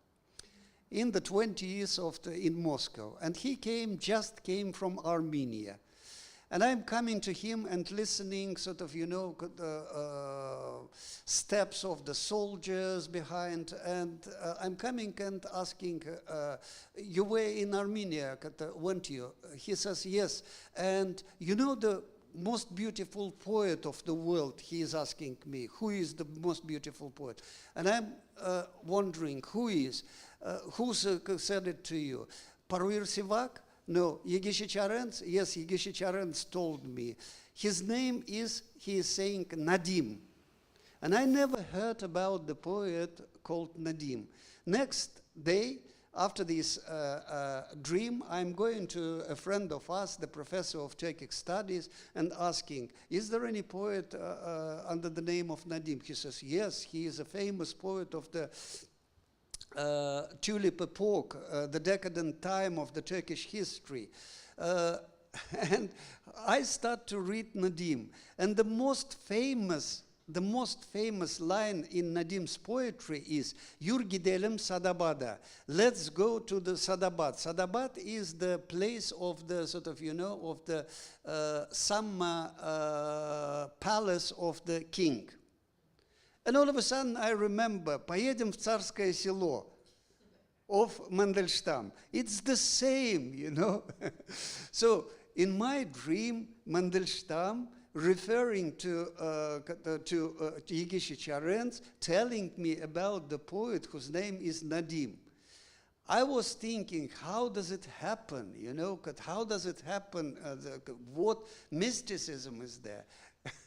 in the 20s in Moscow. And he just came from Armenia. And I'm coming to him and listening, sort of, you know, steps of the soldiers behind. And I'm coming and asking, you were in Armenia, weren't you? He says, yes. And you know the most beautiful poet of the world, he is asking me, who is the most beautiful poet? And I'm wondering, who said it to you? Parvir Sivak? No, Yegishi Charens? Yes, Yegishi Charens told me. His name is, he is saying, Nadim. And I never heard about the poet called Nadim. Next day, after this dream, I'm going to a friend of us, the professor of Turkic studies, and asking, is there any poet under the name of Nadim? He says, yes, he is a famous poet of the tulip epoch, the decadent time of the Turkish history. And I start to read Nadim. And the most famous line in Nadim's poetry is, Yur gidelim Sadabad'a. Let's go to the Sadabad. Sadabad is the place of the sort of, you know, of the Samma palace of the king. And all of a sudden I remember, поедем в Царское село of Mandelstam. It's the same, you know. So in my dream, Mandelstam, referring to Yegishi Charens, telling me about the poet whose name is Nadim. I was thinking, how does it happen, you know? How does it happen? What mysticism is there?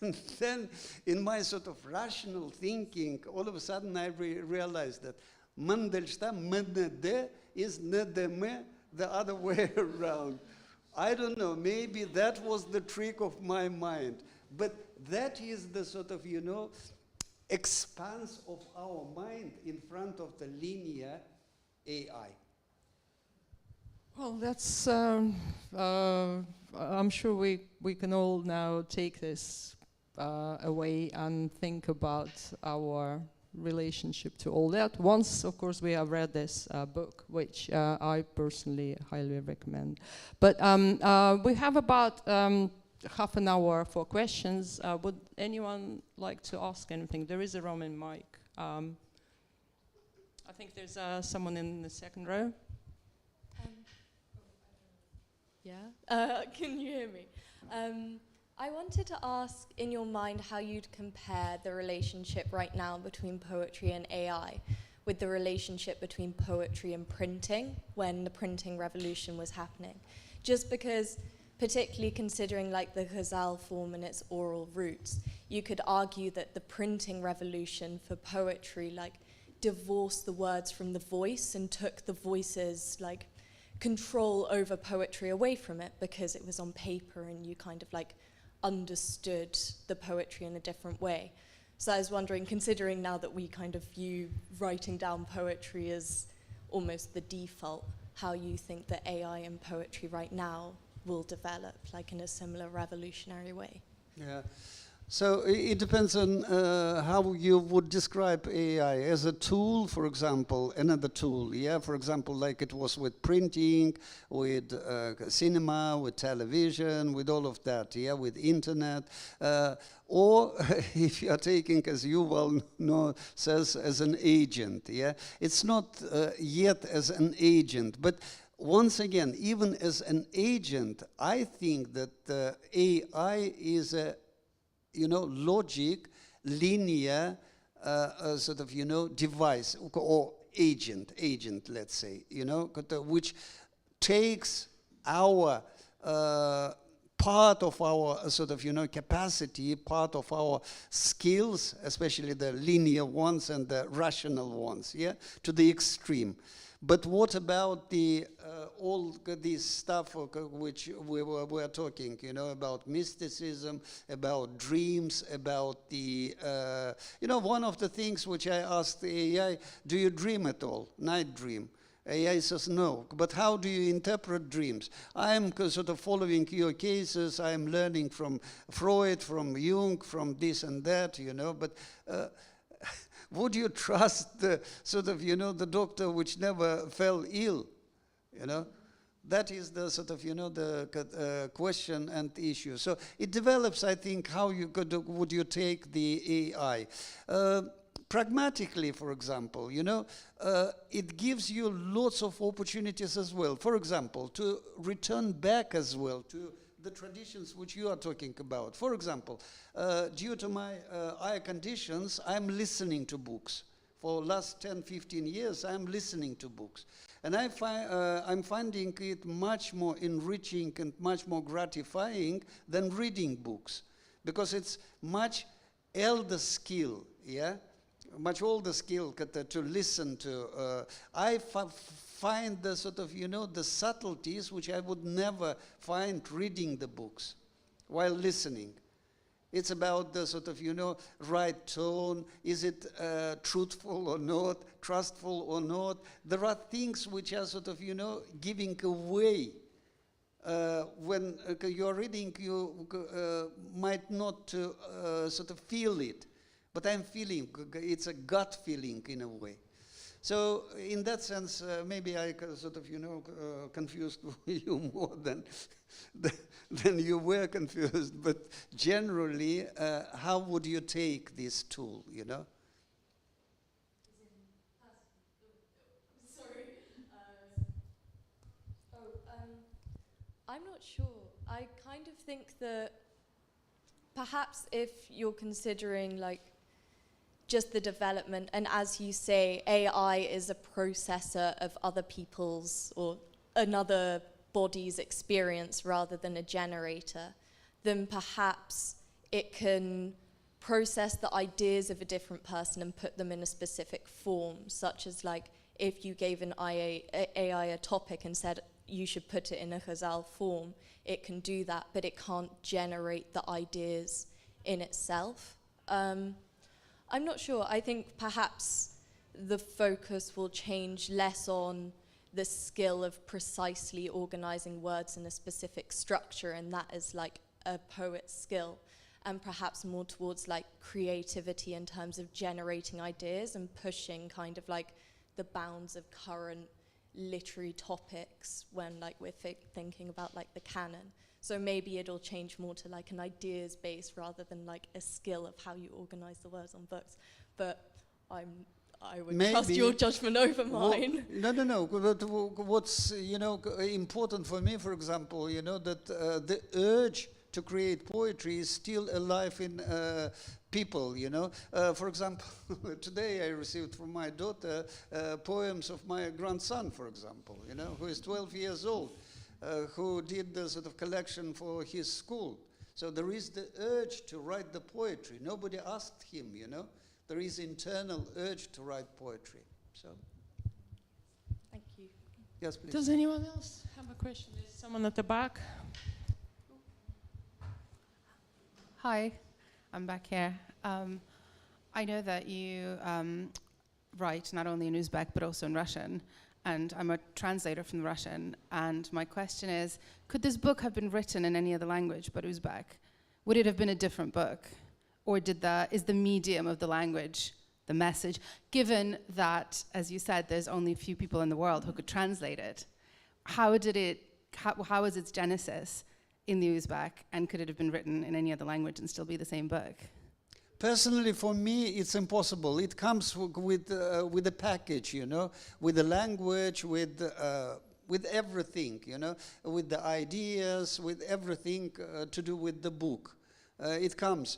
And then in my sort of rational thinking, all of a sudden I realized that Mandelstam, Mnede, is Nedeme, the other way around. I don't know, maybe that was the trick of my mind. But that is the sort of, you know, expanse of our mind in front of the linear AI. Well, that's, I'm sure we can all now take this away and think about our relationship to all that. Once, of course, we have read this book, which I personally highly recommend. But we have about half an hour for questions. Would anyone like to ask anything? There is a Roman mic. I think there's someone in the second row. Yeah, can you hear me? I wanted to ask, in your mind, how you'd compare the relationship right now between poetry and AI with the relationship between poetry and printing when the printing revolution was happening. Just because, particularly considering like the Ghazal form and its oral roots, you could argue that the printing revolution for poetry like divorced the words from the voice and took the voice's like control over poetry away from it because it was on paper and you kind of like understood the poetry in a different way. So I was wondering, considering now that we kind of view writing down poetry as almost the default, how you think that AI and poetry right now will develop, like in a similar revolutionary way. Yeah. So it depends on how you would describe AI as a tool, for example, another tool. Yeah, for example, like it was with printing, with cinema, with television, with all of that. Yeah, with internet, or if you are taking, as you well know, says as an agent. Yeah, it's not yet as an agent, but once again, even as an agent, I think that AI is a logic, linear, sort of, device or agent, let's say, which takes our part of our sort of, capacity, part of our skills, especially the linear ones and the rational ones, yeah, to the extreme. But what about the all this stuff which we were talking, about mysticism, about dreams, about the, one of the things which I asked the AI, do you dream at all? Night dream. AI says no, but how do you interpret dreams? I'm sort of following your cases, I'm learning from Freud, from Jung, from this and that, but would you trust the sort of, the doctor which never fell ill, That is the sort of, the question and issue. So it develops, I think, how would you take the AI? Pragmatically, for example, it gives you lots of opportunities as well. For example, to return back as well to the traditions which you are talking about. For example, due to my eye conditions, I'm listening to books. For the last 10, 15 years, I'm listening to books. And I'm finding it much more enriching and much more gratifying than reading books. Because it's much elder skill, yeah? Much older skill to listen to. I find the sort of, the subtleties which I would never find reading the books while listening. It's about the sort of, right tone. Is it truthful or not, trustful or not? There are things which are sort of, giving away. When you're reading, you might not sort of feel it. But I'm feeling, it's a gut feeling in a way. So in that sense, maybe I sort of, confused you more than you were confused. But generally, how would you take this tool, Sorry. I'm not sure. I kind of think that perhaps if you're considering like just the development, and as you say, AI is a processor of other people's or another body's experience rather than a generator, then perhaps it can process the ideas of a different person and put them in a specific form, such as like if you gave an AI a topic and said you should put it in a Ghazal form, it can do that, but it can't generate the ideas in itself. I'm not sure. I think perhaps the focus will change less on the skill of precisely organizing words in a specific structure, and that is like a poet's skill, and perhaps more towards like creativity in terms of generating ideas and pushing kind of like the bounds of current literary topics when like we're thinking about like the canon. So maybe it'll change more to like an ideas base rather than like a skill of how you organize the words on books. But I would trust your judgment over mine. No. What's important for me, for example, that the urge to create poetry is still alive in people, you know. For example, today I received from my daughter poems of my grandson, for example, you know, who is 12 years old, who did the sort of collection for his school. So there is the urge to write the poetry. Nobody asked him, you know. There is internal urge to write poetry. So, Thank you. yes, please. Does anyone else have a question? There's someone at the back. Hi, I'm back here. I know that you write not only in Uzbek but also in Russian, and I'm a translator from the Russian. And my question is, could this book have been written in any other language but Uzbek? Would it have been a different book? Or is the medium of the language the message? Given that, as you said, there's only a few people in the world who could translate it, how was its genesis in the Uzbek, and could it have been written in any other language and still be the same book? Personally, for me, it's impossible. It comes with a package, you know, with the language, with everything, you know, with the ideas, with everything to do with the book. It comes.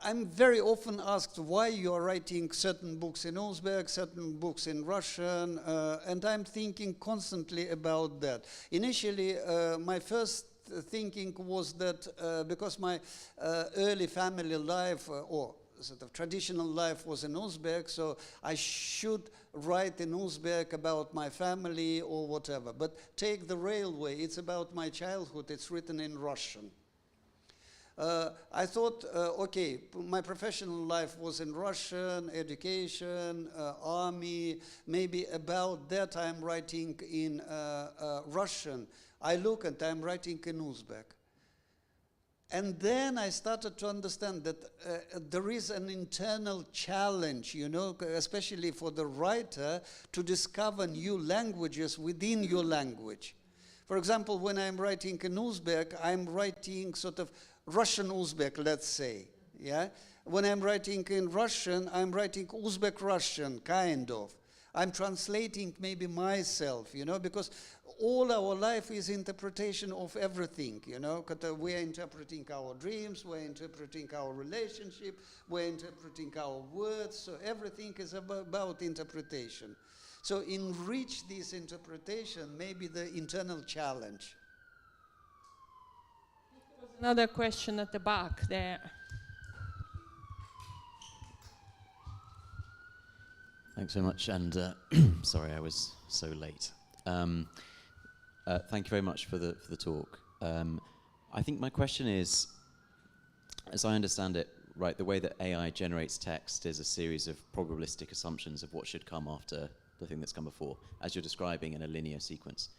I'm very often asked why you are writing certain books in Uzbek, certain books in Russian, and I'm thinking constantly about that. Initially, my first thinking was that because my early family life or sort of traditional life was in Uzbek, so I should write in Uzbek about my family or whatever. But take the railway, it's about my childhood, it's written in Russian. I thought, okay, my professional life was in Russian, education, army, maybe about that I'm writing in Russian. I look and I'm writing in Uzbek. And then I started to understand that there is an internal challenge, you know, especially for the writer, to discover new languages within your language. For example, when I'm writing in Uzbek, I'm writing sort of Russian Uzbek, let's say, yeah? When I'm writing in Russian, I'm writing Uzbek Russian, kind of. I'm translating maybe myself, you know, because all our life is interpretation of everything, you know. We're interpreting our dreams, we're interpreting our relationship, we're interpreting our words, so everything is about interpretation. So enrich this interpretation, maybe the internal challenge. Another question at the back there. Thanks so much, and sorry I was so late. Thank you very much for the talk. I think my question is, as I understand it, right, the way that AI generates text is a series of probabilistic assumptions of what should come after the thing that's come before, as you're describing in a linear sequence.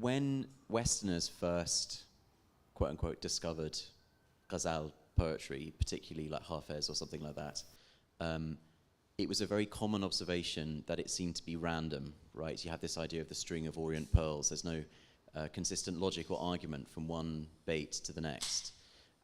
When Westerners first, quote unquote, discovered Ghazal poetry, particularly like Hafez or something like that, it was a very common observation that it seemed to be random, right? You have this idea of the string of Orient pearls. There's no consistent logic or argument from one bait to the next.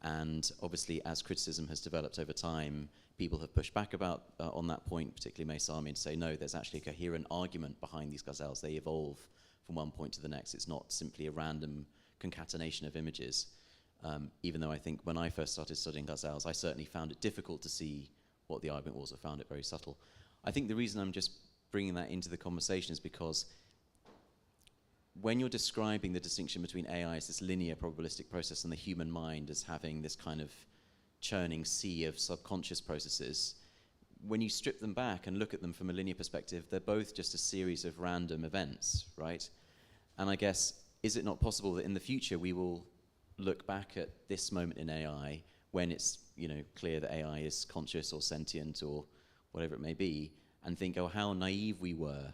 And obviously, as criticism has developed over time, people have pushed back about on that point, particularly Maysami, to say, no, there's actually a coherent argument behind these ghazals. They evolve from one point to the next. It's not simply a random concatenation of images. Even though I think when I first started studying ghazals, I certainly found it difficult to see what the argument was. I found it very subtle. I think the reason I'm just bringing that into the conversation is because when you're describing the distinction between AI as this linear probabilistic process and the human mind as having this kind of churning sea of subconscious processes, when you strip them back and look at them from a linear perspective, they're both just a series of random events, right? And I guess, is it not possible that in the future we will look back at this moment in AI when it's, you know, clear that AI is conscious or sentient or whatever it may be, and think, oh, how naive we were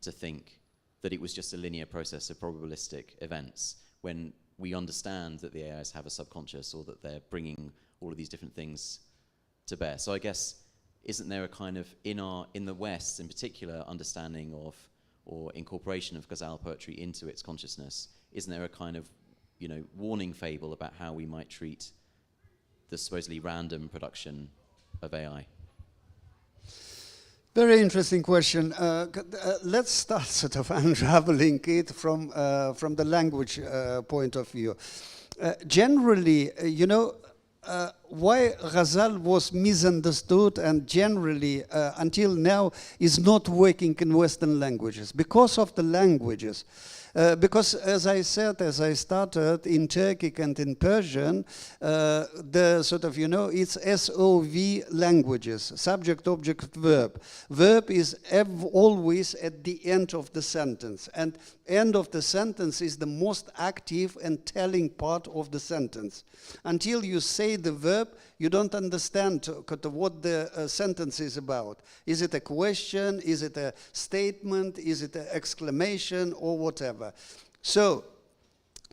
to think that it was just a linear process of probabilistic events, when we understand that the AIs have a subconscious or that they're bringing all of these different things to bear. So I guess, isn't there a kind of, in the West in particular, understanding of or incorporation of Ghazal poetry into its consciousness, isn't there a kind of, you know, warning fable about how we might treat the supposedly random production of AI? Very interesting question. Let's start sort of unraveling it from the language point of view. Generally, you know, why Ghazal was misunderstood and generally until now is not working in Western languages because of the languages. Because as I said, as I started in Turkic and in Persian, the sort of, you know, it's SOV languages, subject, object, verb. Verb is always at the end of the sentence. And end of the sentence is the most active and telling part of the sentence. Until you say the verb, you don't understand what the sentence is about. Is it a question? Is it a statement? Is it an exclamation or whatever? So,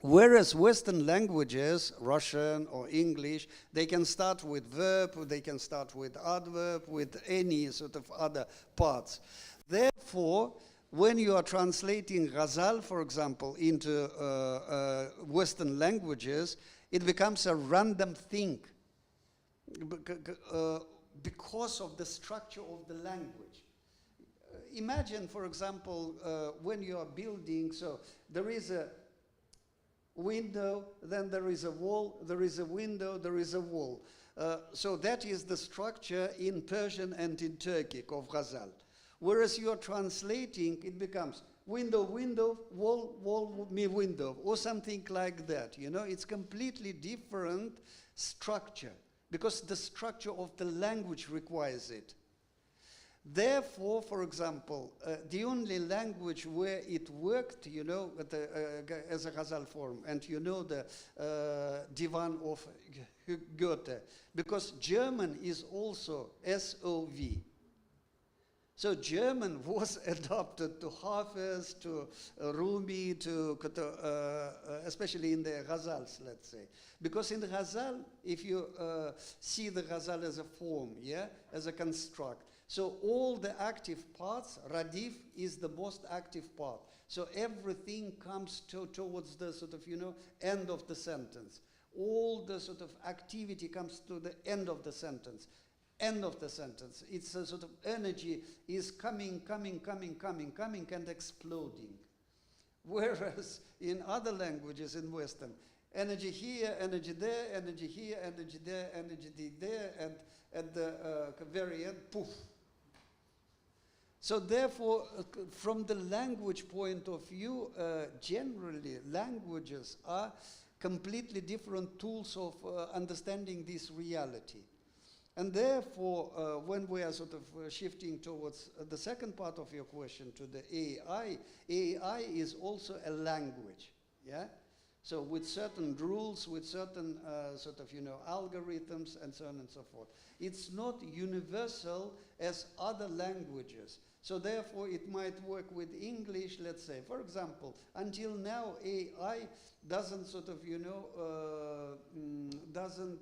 whereas Western languages, Russian or English, they can start with verb, or they can start with adverb, with any sort of other parts. Therefore, when you are translating Ghazal, for example, into Western languages, it becomes a random thing. Because of the structure of the language. Imagine, for example, when you are building, so there is a window, then there is a wall, there is a window, there is a wall. So that is the structure in Persian and in Turkic of Ghazal. Whereas you are translating, it becomes window, window, wall, wall, me, window, or something like that. You know, it's completely different structure, because the structure of the language requires it. Therefore, for example, the only language where it worked, you know, as a Ghazal form, and you know the Divan of Goethe, because German is also SOV. So German was adopted to Hafiz, to Rumi, to especially in the Ghazals, let's say. Because in the Ghazal, if you see the Ghazal as a form, yeah, as a construct, so all the active parts, Radif is the most active part. So everything comes towards the sort of, you know, end of the sentence. All the sort of activity comes to the end of the sentence. End of the sentence. It's a sort of energy is coming and exploding. Whereas in other languages in Western, energy here, energy there, energy here, energy there, energy there, and at the very end, poof. So therefore, from the language point of view, generally languages are completely different tools of understanding this reality. And therefore, when we are sort of shifting towards the second part of your question, to the AI, AI is also a language, yeah? So with certain rules, with certain sort of, you know, algorithms and so on and so forth. It's not universal as other languages. So therefore, it might work with English, let's say. For example, until now, AI doesn't sort of, you know, doesn't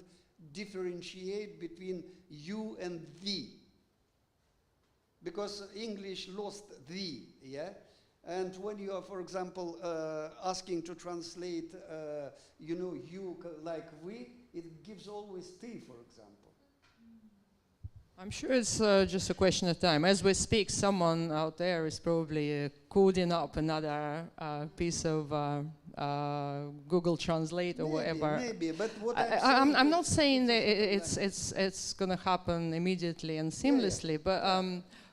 differentiate between you and thee, because English lost thee, yeah? And when you are, for example, asking to translate, you know, you like we, it gives always thee, for example. I'm sure it's just a question of time. As we speak, someone out there is probably coding up another piece of Google Translate or whatever. Maybe, but what I'm not saying that it's going to happen immediately and seamlessly, but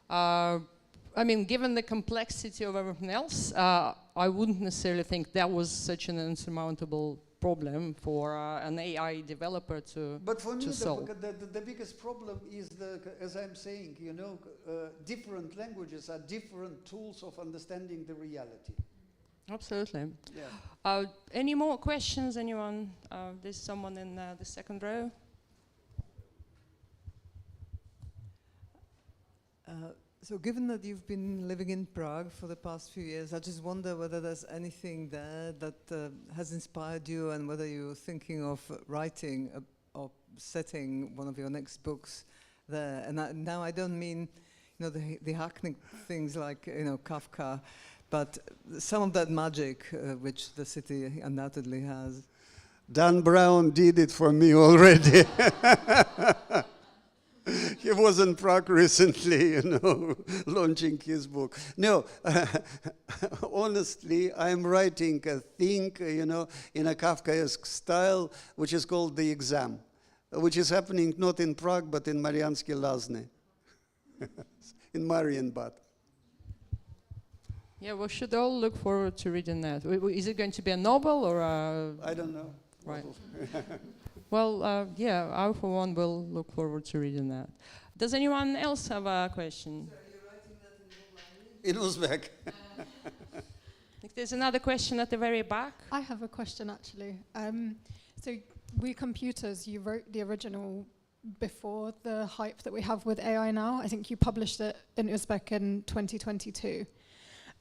I mean, given the complexity of everything else, I wouldn't necessarily think that was such an insurmountable problem for an AI developer to solve. But for me, the biggest problem is, as I'm saying, you know, different languages are different tools of understanding the reality. Absolutely. Yeah. Any more questions, anyone? There's someone in the second row. So given that you've been living in Prague for the past few years, I just wonder whether there's anything there that has inspired you, and whether you're thinking of writing or setting one of your next books there. And now I don't mean, you know, the hackneyed things like, you know, Kafka, but some of that magic which the city undoubtedly has. Dan Brown did it for me already. He was in Prague recently, launching his book. No, honestly, I'm writing a thing, in a Kafkaesque style, which is called The Exam, which is happening not in Prague, but in Mariansky Lazny, in Marienbad. Yeah, we should all look forward to reading that. Is it going to be a novel or a... I don't know. Right. Well, yeah, I for one will look forward to reading that. Does anyone else have a question? So you're writing that in Uzbek? I think there's another question at the very back. I have a question actually. So We Computers, you wrote the original before the hype that we have with AI now. I think you published it in Uzbek in 2022.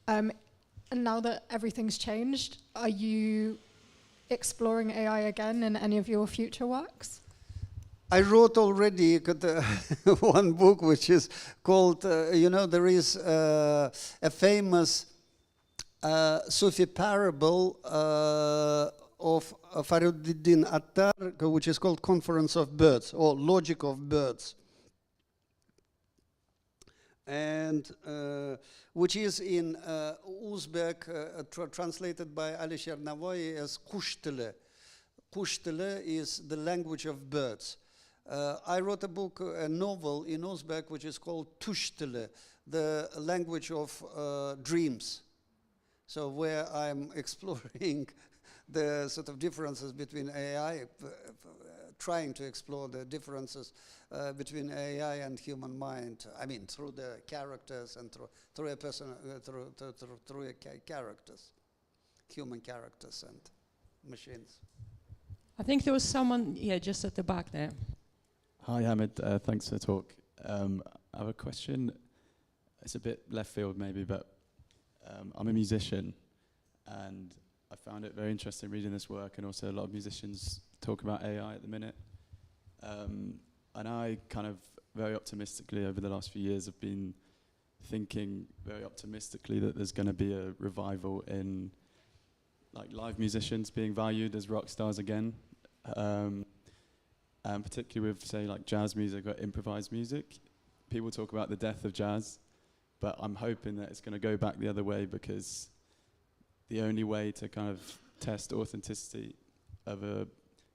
And now that everything's changed, are you exploring AI again in any of your future works? I wrote already one book which is called, there is a famous Sufi parable of Faruddin Attar, which is called Conference of Birds, or Logic of Birds. And which is in Uzbek, translated by Alisher Navoy as Kush Dili. Kush Dili is the language of birds. I wrote a book, a novel in Uzbek, which is called Tush Dili, the language of dreams. So where I'm exploring the sort of differences between AI, trying to explore the differences between AI and human mind. I mean, through the characters and through a person, through characters, human characters and machines. I think there was someone, just at the back there. Hi, Hamid. Thanks for the talk. I have a question. It's a bit left field, maybe, but I'm a musician, and I found it very interesting reading this work, and also a lot of musicians talk about AI at the minute. And I kind of very optimistically over the last few years have been thinking very optimistically that there's going to be a revival in like live musicians being valued as rock stars again. And particularly with, say, like jazz music or improvised music. People talk about the death of jazz, but I'm hoping that it's going to go back the other way, because the only way to kind of test authenticity of a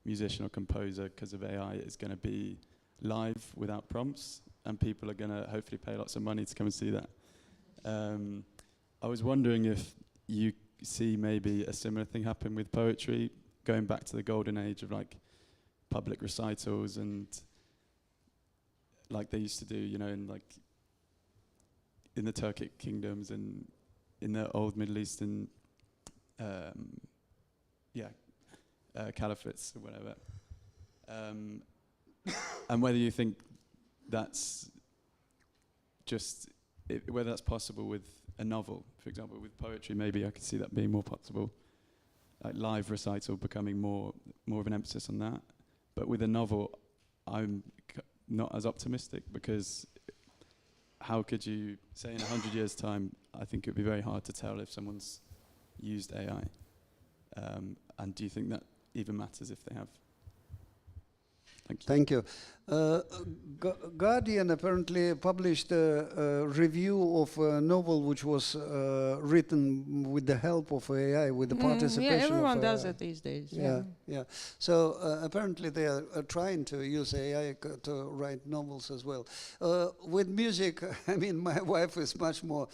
musician or composer because of AI is going to be live without prompts, and people are going to hopefully pay lots of money to come and see that. I was wondering if you see maybe a similar thing happen with poetry, going back to the golden age of like public recitals and like they used to do, in like in the Turkic kingdoms and in the old Middle Eastern caliphates or whatever. And whether you think that's just, whether that's possible with a novel, for example, with poetry, maybe I could see that being more possible, like live recital becoming more of an emphasis on that. But with a novel, I'm not as optimistic, because how could you say in 100 years' time, I think it would be very hard to tell if someone's used AI. And do you think that even matters if they have? Thank you. Guardian apparently published a review of a novel which was written with the help of AI, with the participation of Yeah, everyone does it these days. Yeah. So apparently they are trying to use AI to write novels as well. With music, I mean, my wife is much more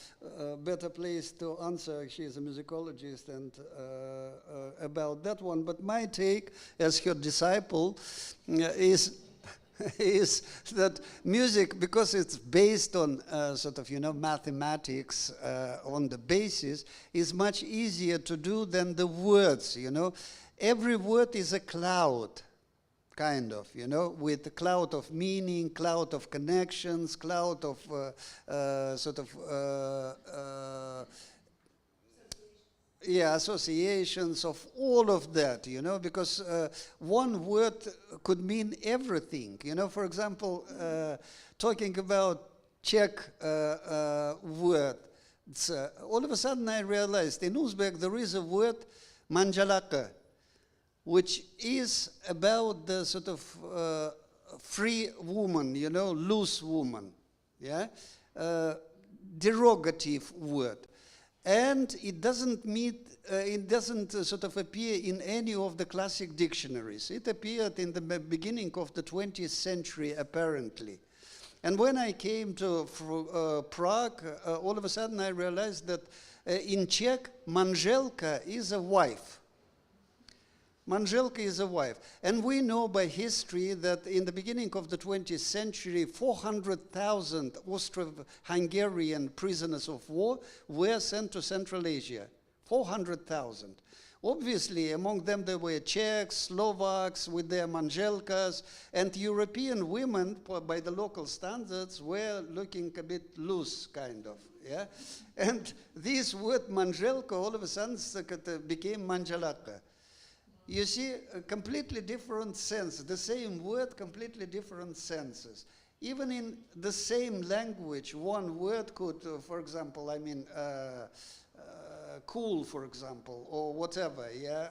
better placed to answer. She is a musicologist and about that one. But my take, as her disciple, is that music, because it's based on sort of, mathematics on the basis, is much easier to do than the words, Every word is a cloud, kind of, with a cloud of meaning, cloud of connections, cloud of associations of all of that, because one word could mean everything. For example, talking about Czech word, all of a sudden I realized in Uzbek there is a word, manjalaka, which is about the sort of free woman, you know, loose woman, yeah, derogative word, and it doesn't sort of appear in any of the classic dictionaries. It appeared in the beginning of the 20th century, apparently. And when I came to Prague, all of a sudden I realized that in Czech, manželka is a wife. Manželka is a wife. And we know by history that in the beginning of the 20th century, 400,000 Austro-Hungarian prisoners of war were sent to Central Asia. 400,000. Obviously, among them there were Czechs, Slovaks with their manželkas, and European women, by the local standards, were looking a bit loose, kind of. Yeah? And this word manželka all of a sudden became manželaka. You see, a completely different sense. The same word, completely different senses. Even in the same language, one word could, for example, I mean, cool, for example, or whatever, yeah,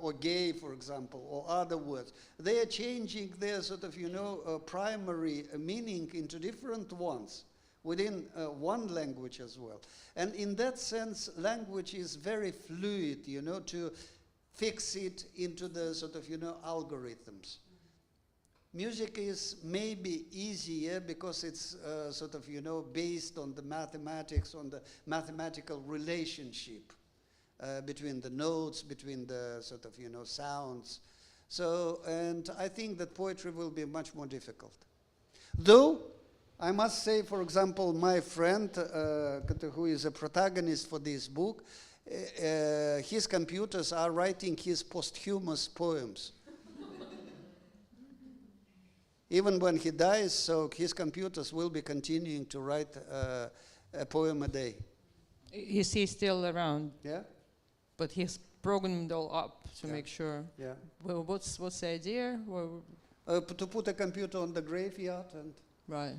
or gay, for example, or other words. They are changing their sort of, you know, primary meaning into different ones within one language as well. And in that sense, language is very fluid, you know, to fix it into the sort of, you know, algorithms. Music is maybe easier because it's sort of, you know, based on the mathematics, on the mathematical relationship between the notes, between the sort of, you know, sounds. So, and I think that poetry will be much more difficult. Though, I must say, for example, my friend, who is a protagonist for this book, his computers are writing his posthumous poems. Even when he dies, so his computers will be continuing to write a poem a day. Is he still around? Yeah. But he's programmed all up to make sure. Yeah. Well, what's the idea? Well, to put a computer on the graveyard and. Right.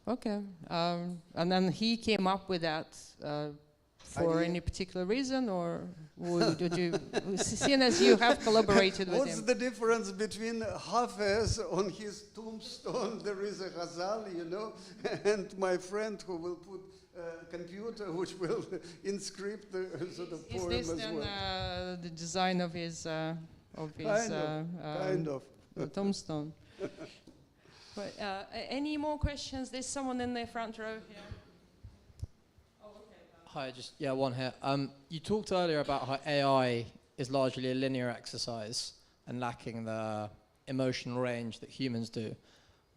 Okay. And then he came up with that for any particular reason, or did you, seeing as you have collaborated with him? What's the difference between Hafiz on his tombstone, there is a Ghazal, you know, and my friend who will put a computer which will inscribe the sort of poem as well. Is this then the design of his kind of. tombstone? But, any more questions? There's someone in the front row here. Hi, one here. You talked earlier about how AI is largely a linear exercise and lacking the emotional range that humans do.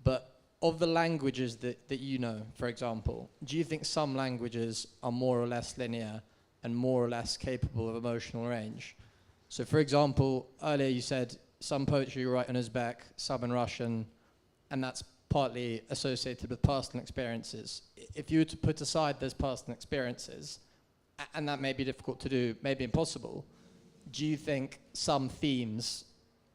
But of the languages that you know, for example, do you think some languages are more or less linear and more or less capable of emotional range? So, for example, earlier you said some poetry you write in Uzbek, some in Russian, and that's partly associated with personal experiences. If you were to put aside those personal experiences, and that may be difficult to do, maybe impossible, do you think some themes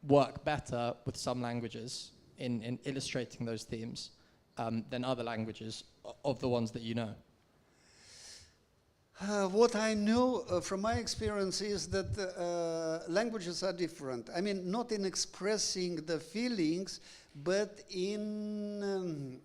work better with some languages in illustrating those themes than other languages of the ones that you know? What I know from my experience is that languages are different. I mean, not in expressing the feelings, but in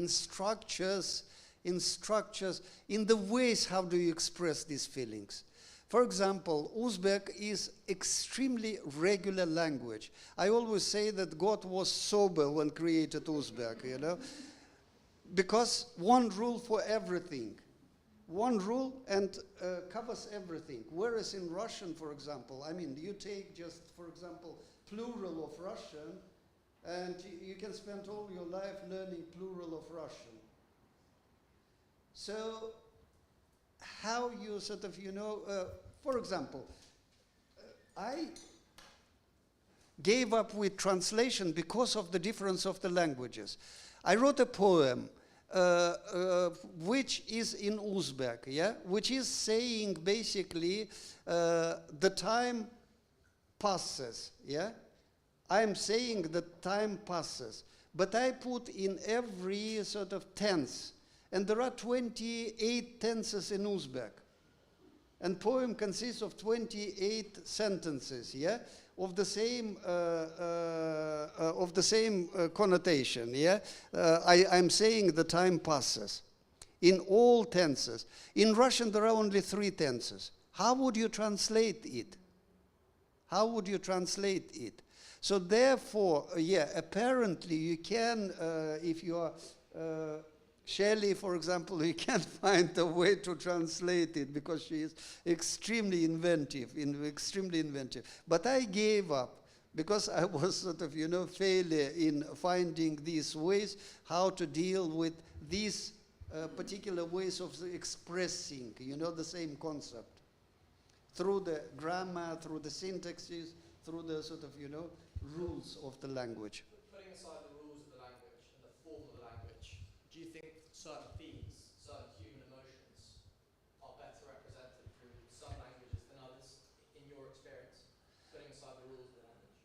structures, in the ways how do you express these feelings. For example, Uzbek is extremely regular language. I always say that God was sober when created Uzbek, you know, because one rule for everything. One rule and covers everything. Whereas in Russian, for example, I mean, you take just, for example, plural of Russian, and you can spend all your life learning plural of Russian. So how you sort of, you know, for example, I gave up with translation because of the difference of the languages. I wrote a poem which is in Uzbek, yeah, which is saying basically the time passes, yeah. I'm saying that time passes, but I put in every sort of tense, and there are 28 tenses in Uzbek. And poem consists of 28 sentences, yeah? of the same connotation. Yeah, I'm saying the time passes in all tenses. In Russian, there are only 3 tenses. How would you translate it? How would you translate it? So therefore, yeah, apparently you can, if you are Shelley, for example, you can find a way to translate it because she is extremely inventive, extremely inventive. But I gave up because I was sort of, failure in finding these ways how to deal with these particular ways of expressing, the same concept. Through the grammar, through the syntaxes, through the sort of, rules of the language. Putting aside the rules of the language and the form of the language, do you think certain themes, certain human emotions are better represented through some languages than others, in your experience, putting aside the rules of the language?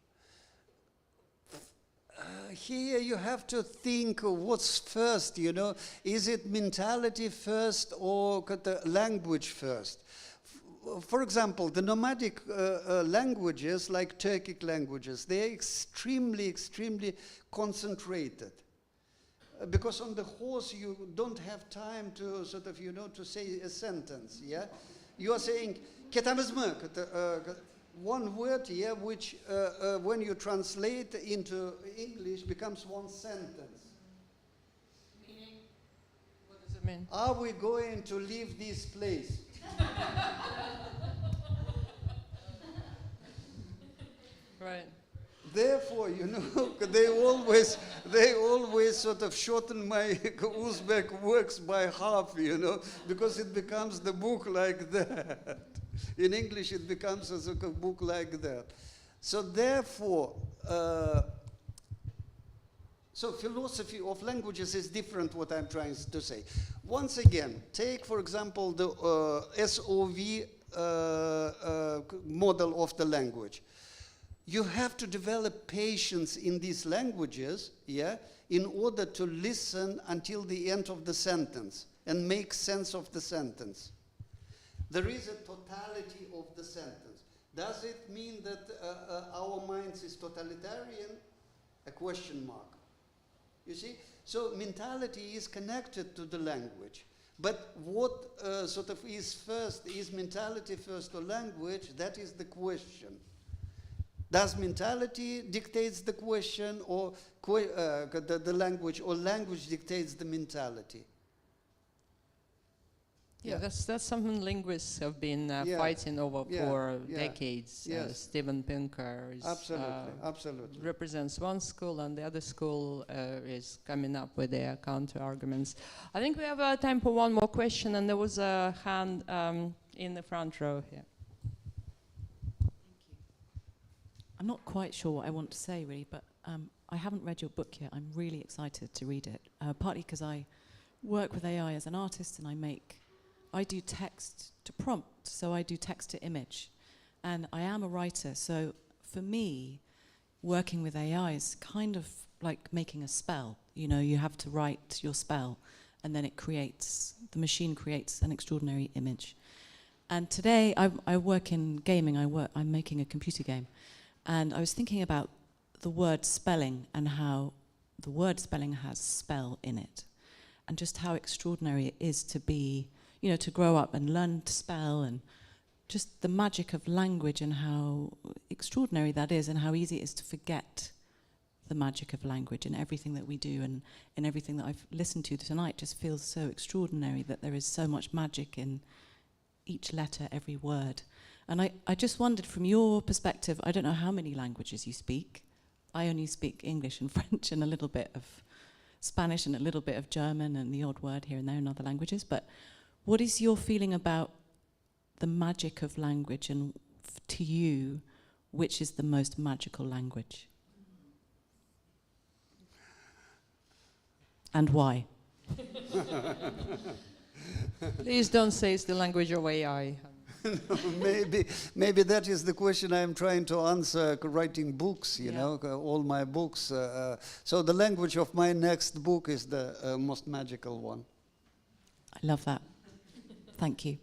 Here you have to think what's first, Is it mentality first or the language first? For example, the nomadic languages, like Turkic languages, they're extremely, extremely concentrated. Because on the horse, you don't have time to sort of, to say a sentence, yeah? You are saying, one word here, which when you translate into English becomes one sentence. Meaning, what does it mean? Are we going to leave this place? Right. Therefore, they always sort of shorten my Uzbek works by half, because it becomes the book like that. In English, it becomes a sort of book like that. So therefore, so philosophy of languages is different, what I'm trying to say. Once again, take, for example, the SOV model of the language. You have to develop patience in these languages, yeah, in order to listen until the end of the sentence and make sense of the sentence. There is a totality of the sentence. Does it mean that our minds is totalitarian? A question mark. You see? So mentality is connected to the language. But what sort of is first? Is mentality first or language? That is the question. Does mentality dictates the question, or the language, or language dictates the mentality? Yeah, that's something linguists have been fighting over for decades. Yes. Steven Pinker is, absolutely represents one school, and the other school is coming up with their counter arguments. I think we have time for one more question, and there was a hand in the front row here. I'm not quite sure what I want to say, really, but I haven't read your book yet. I'm really excited to read it, partly because I work with AI as an artist, and I do text to prompt, so I do text to image. And I am a writer, so for me, working with AI is kind of like making a spell. You have to write your spell, and then the machine creates an extraordinary image. And today, I work in gaming. I'm making a computer game. And I was thinking about the word spelling and how the word spelling has spell in it, and just how extraordinary it is to be, to grow up and learn to spell, and just the magic of language and how extraordinary that is, and how easy it is to forget the magic of language in everything that we do, and in everything that I've listened to tonight just feels so extraordinary, that there is so much magic in each letter, every word. And I just wondered, from your perspective, I don't know how many languages you speak. I only speak English and French and a little bit of Spanish and a little bit of German and the odd word here and there in other languages. But what is your feeling about the magic of language, and to you, which is the most magical language? And why? Please don't say it's the language of AI. No, maybe that is the question I'm trying to answer, writing books, all my books. So the language of my next book is the most magical one. I love that. Thank you.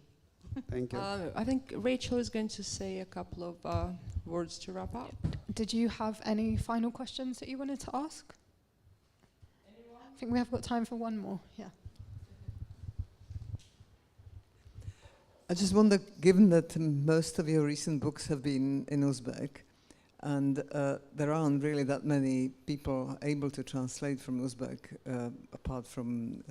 Thank you. I think Rachel is going to say a couple of words to wrap up. Did you have any final questions that you wanted to ask? Anyone? I think we have got time for one more. Yeah. I just wonder, given that most of your recent books have been in Uzbek, and there aren't really that many people able to translate from Uzbek, apart from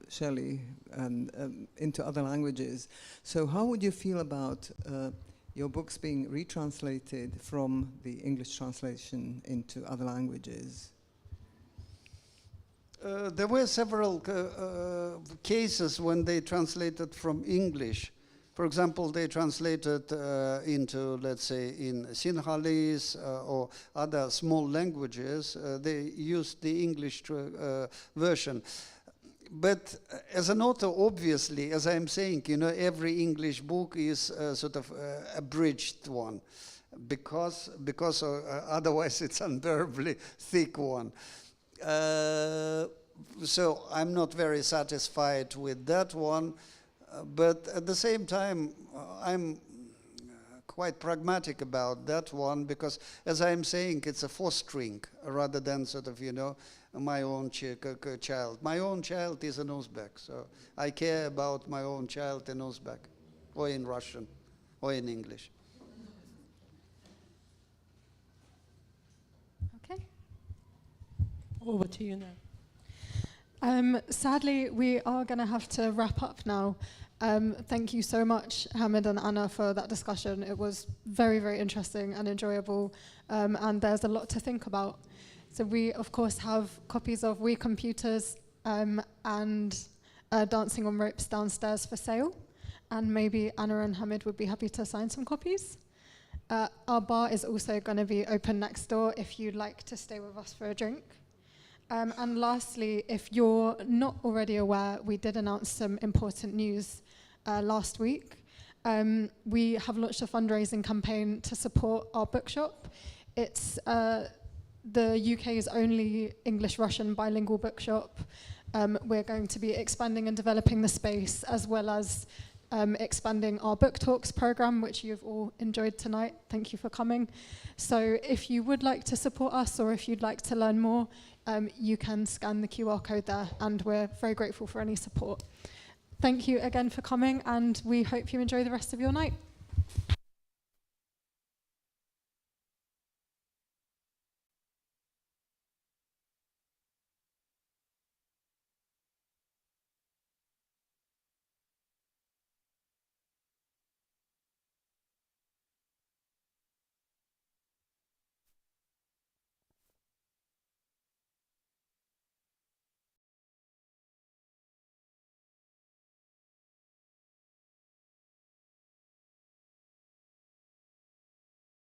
Shelley, and into other languages. So how would you feel about your books being retranslated from the English translation into other languages? There were several cases when they translated from English. For example, they translated into, let's say, in Sinhalese or other small languages. They used the English version. But as an author, obviously, as I'm saying, you know, every English book is sort of abridged one, because otherwise it's unbearably thick one. So I'm not very satisfied with that one. But at the same time, I'm quite pragmatic about that one, because, as I'm saying, it's a four-string rather than sort of, you know, my own child. My own child is an Uzbek, so I care about my own child in Uzbek, or in Russian, or in English. Okay. Over to you now. Sadly, we are going to have to wrap up now. Thank you so much, Hamid and Anna, for that discussion. It was very, very interesting and enjoyable, and there's a lot to think about. So we, of course, have copies of We Computers and Dancing on Ropes downstairs for sale, and maybe Anna and Hamid would be happy to sign some copies. Our bar is also going to be open next door if you'd like to stay with us for a drink. And lastly, if you're not already aware, we did announce some important news last week. We have launched a fundraising campaign to support our bookshop. It's the UK's only English-Russian bilingual bookshop. We're going to be expanding and developing the space, as well as expanding our book talks program, which you've all enjoyed tonight. Thank you for coming. So if you would like to support us, or if you'd like to learn more, you can scan the QR code there, and we're very grateful for any support. Thank you again for coming, and we hope you enjoy the rest of your night.